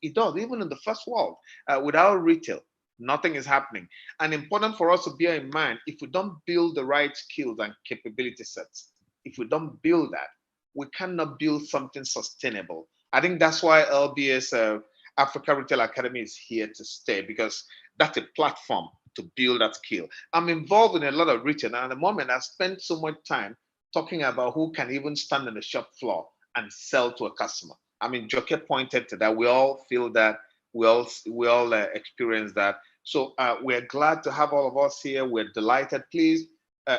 It does, even in the first world. Without retail, nothing is happening. And important for us to bear in mind, if we don't build the right skills and capability sets, if we don't build that, we cannot build something sustainable. I think that's why LBS Africa Retail Academy is here to stay, because that's a platform to build that skill. I'm involved in a lot of retail, and at the moment I spend so much time talking about who can even stand on the shop floor and sell to a customer. I mean, Joke pointed to that. We all feel that. We all experience that. So we're glad to have all of us here. We're delighted. Please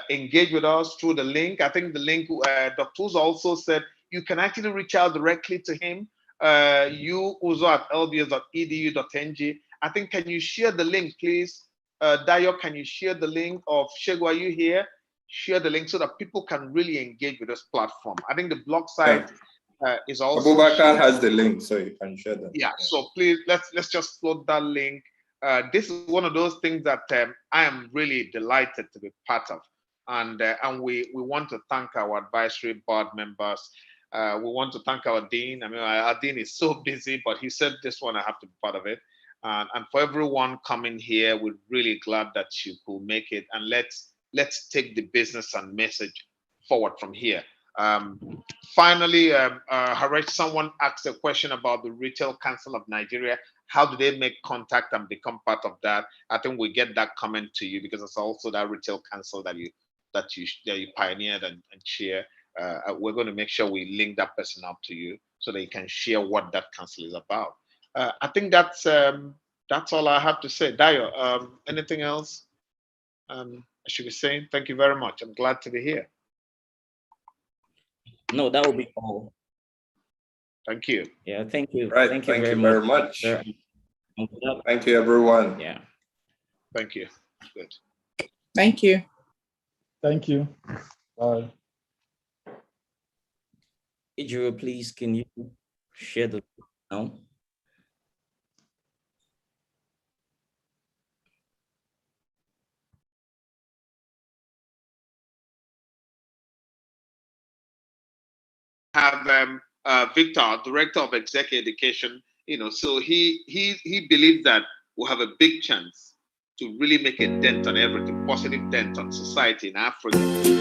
engage with us through the link. I think the link, Dr. Uzo also said, you can actually reach out directly to him. You, Uzo, at lbs.edu.ng. I think, can you share the link, please? Dayo, can you share the link? Of Shego, are you here? Share the link so that people can really engage with this platform. I think the blog site is also. Abubakar has the link, so you can share that. Yeah, so please let's just float that link. This is one of those things that I am really delighted to be part of, and we want to thank our advisory board members. We want to thank our dean. I mean, our dean is so busy, but he said this one I have to be part of it. And for everyone coming here, we're really glad that you could make it. And let's take the business and message forward from here. Finally, Haresh, someone asked a question about the Retail Council of Nigeria. How do they make contact and become part of that? I think we get that comment to you, because it's also that Retail Council that you pioneered and chair. We're going to make sure we link that person up to you so that you can share what that council is about. I think that's all I have to say. Dayo, anything else I should be saying? Thank you very much. I'm glad to be here. No, that will be all. Thank you. Yeah, thank you. Right. Thank you very much. Thank you, everyone. Yeah. Thank you. Good. Thank you. Thank you. Bye. Ijiro, please, can you share the now? Have Victor, Director of Executive Education, so he believes that we'll have a big chance to really make a dent on everything, positive dent on society in Africa,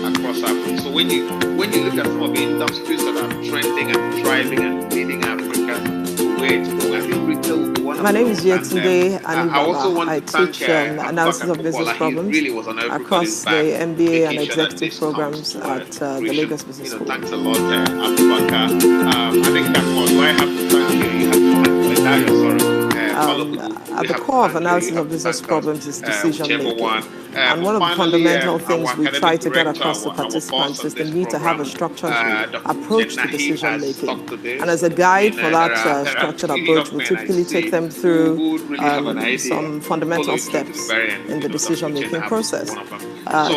across Africa. So when you look at some of the industries that are trending and thriving and leading Africa to where it's going, I think retail will be one of My name those. is Yetunde Anibaba. I teach analysis of business problems across the MBA and executive programs at the Lagos Business School. Thanks a lot, Abubakar. I think that's what I have to thank you. You have to thank Dario, sorry. At the core of analysis of business problems is decision making. And one of the fundamental things we try to get across to our participants is the need to have a structured Dr. approach to Naheed decision has making. talked to this. And as a guide for that There are structured three approach, young we men I typically see take them who through would really have an idea, some fundamental follow you through to the steps very end, in the decision making process. one of them.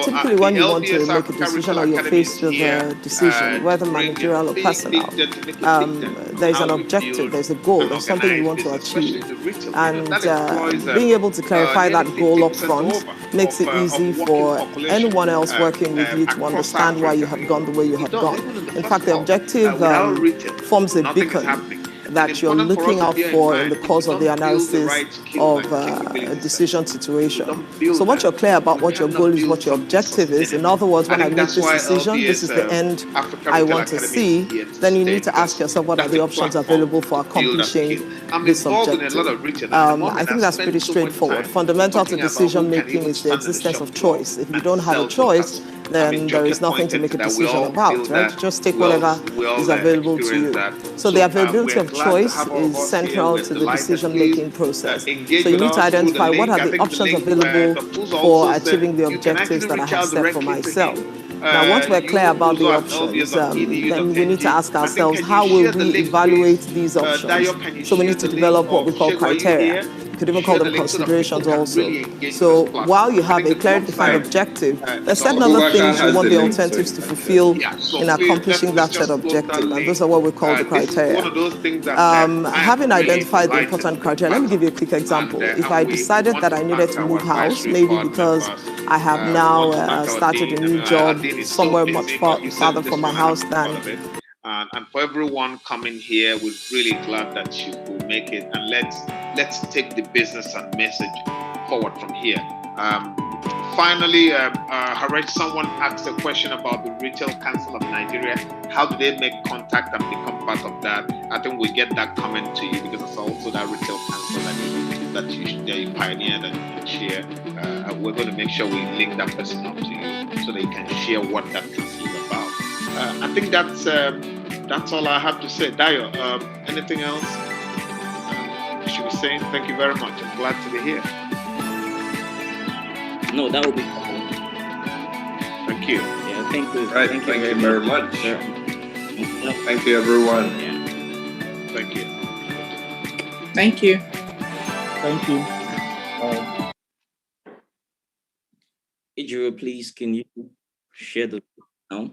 Typically, when you want to LBS make a Africa decision Retail or you're Academy faced is with here, a decision, whether to bring managerial or big personal, picture to make a big dent there's on an how we objective, build there's a goal, an there's something you want to organized business, achieve. especially the retail. And that employs being able to clarify that nearly goal up 50% front over makes it of easy working for population, anyone else working with you to across understand why you Africa. have gone the way you have It does, gone. even in the In first fact, the world. objective Without retail, forms a nothing is beacon happening. that you're important for looking us to out bear in for in mind the is course we of the don't build the analysis right skills of and a capabilities decision We situation. don't build So once that, you're clear about we what your cannot goal is, build what your something objective is, in sustainable. other words, when I make think that's this why decision, this is the LBS, end Africa I Retail want to Academy is see, here to then you stay, need to ask because yourself what are that's the a options platform available for to build that accomplishing skill. I'm this involved in a objective. lot of retail at the moment. I think that's spend pretty so much straightforward. time Fundamental to talking about decision who can making even is the stand in the existence shop of floor choice. If you and don't have a sell to choice, customers. then there is nothing to make a decision about, right? Just take whatever is available to you. So the availability of choice is central to the decision-making process. So you need to identify what are the options available for achieving the objectives that I have set for myself. Now, once we're clear about the options, then we need to ask ourselves, how will we evaluate these options? So we need to develop what we call criteria. You could even call them considerations also. So while you have a clearly defined objective, there's certain other things you want the alternatives to fulfill in accomplishing that set objective. And those are what we call the criteria. Having identified the important criteria, let me give you a quick example. If I decided that I needed to move house, maybe because I have now started a new job somewhere much farther from my house than and for everyone coming here, we're really glad that you will make it, and let's take the business and message forward from here. Finally, Haresh, someone asked a question about the Retail Council of Nigeria. How do they make contact and become part of that? I think we'll get that comment to you, because it's also that Retail Council that you pioneered and share. We're going to make sure we link that person up to you so that you can share what that council is about. I think that's all I have to say. Dayo, anything else you should be saying? Thank you very much. I'm glad to be here. No, that would be. Thank you. Yeah, thank you. Right, thank you very much. Yeah. Thank you, everyone. Yeah. Thank you. Thank you. Thank you. Adara, please, can you share the now?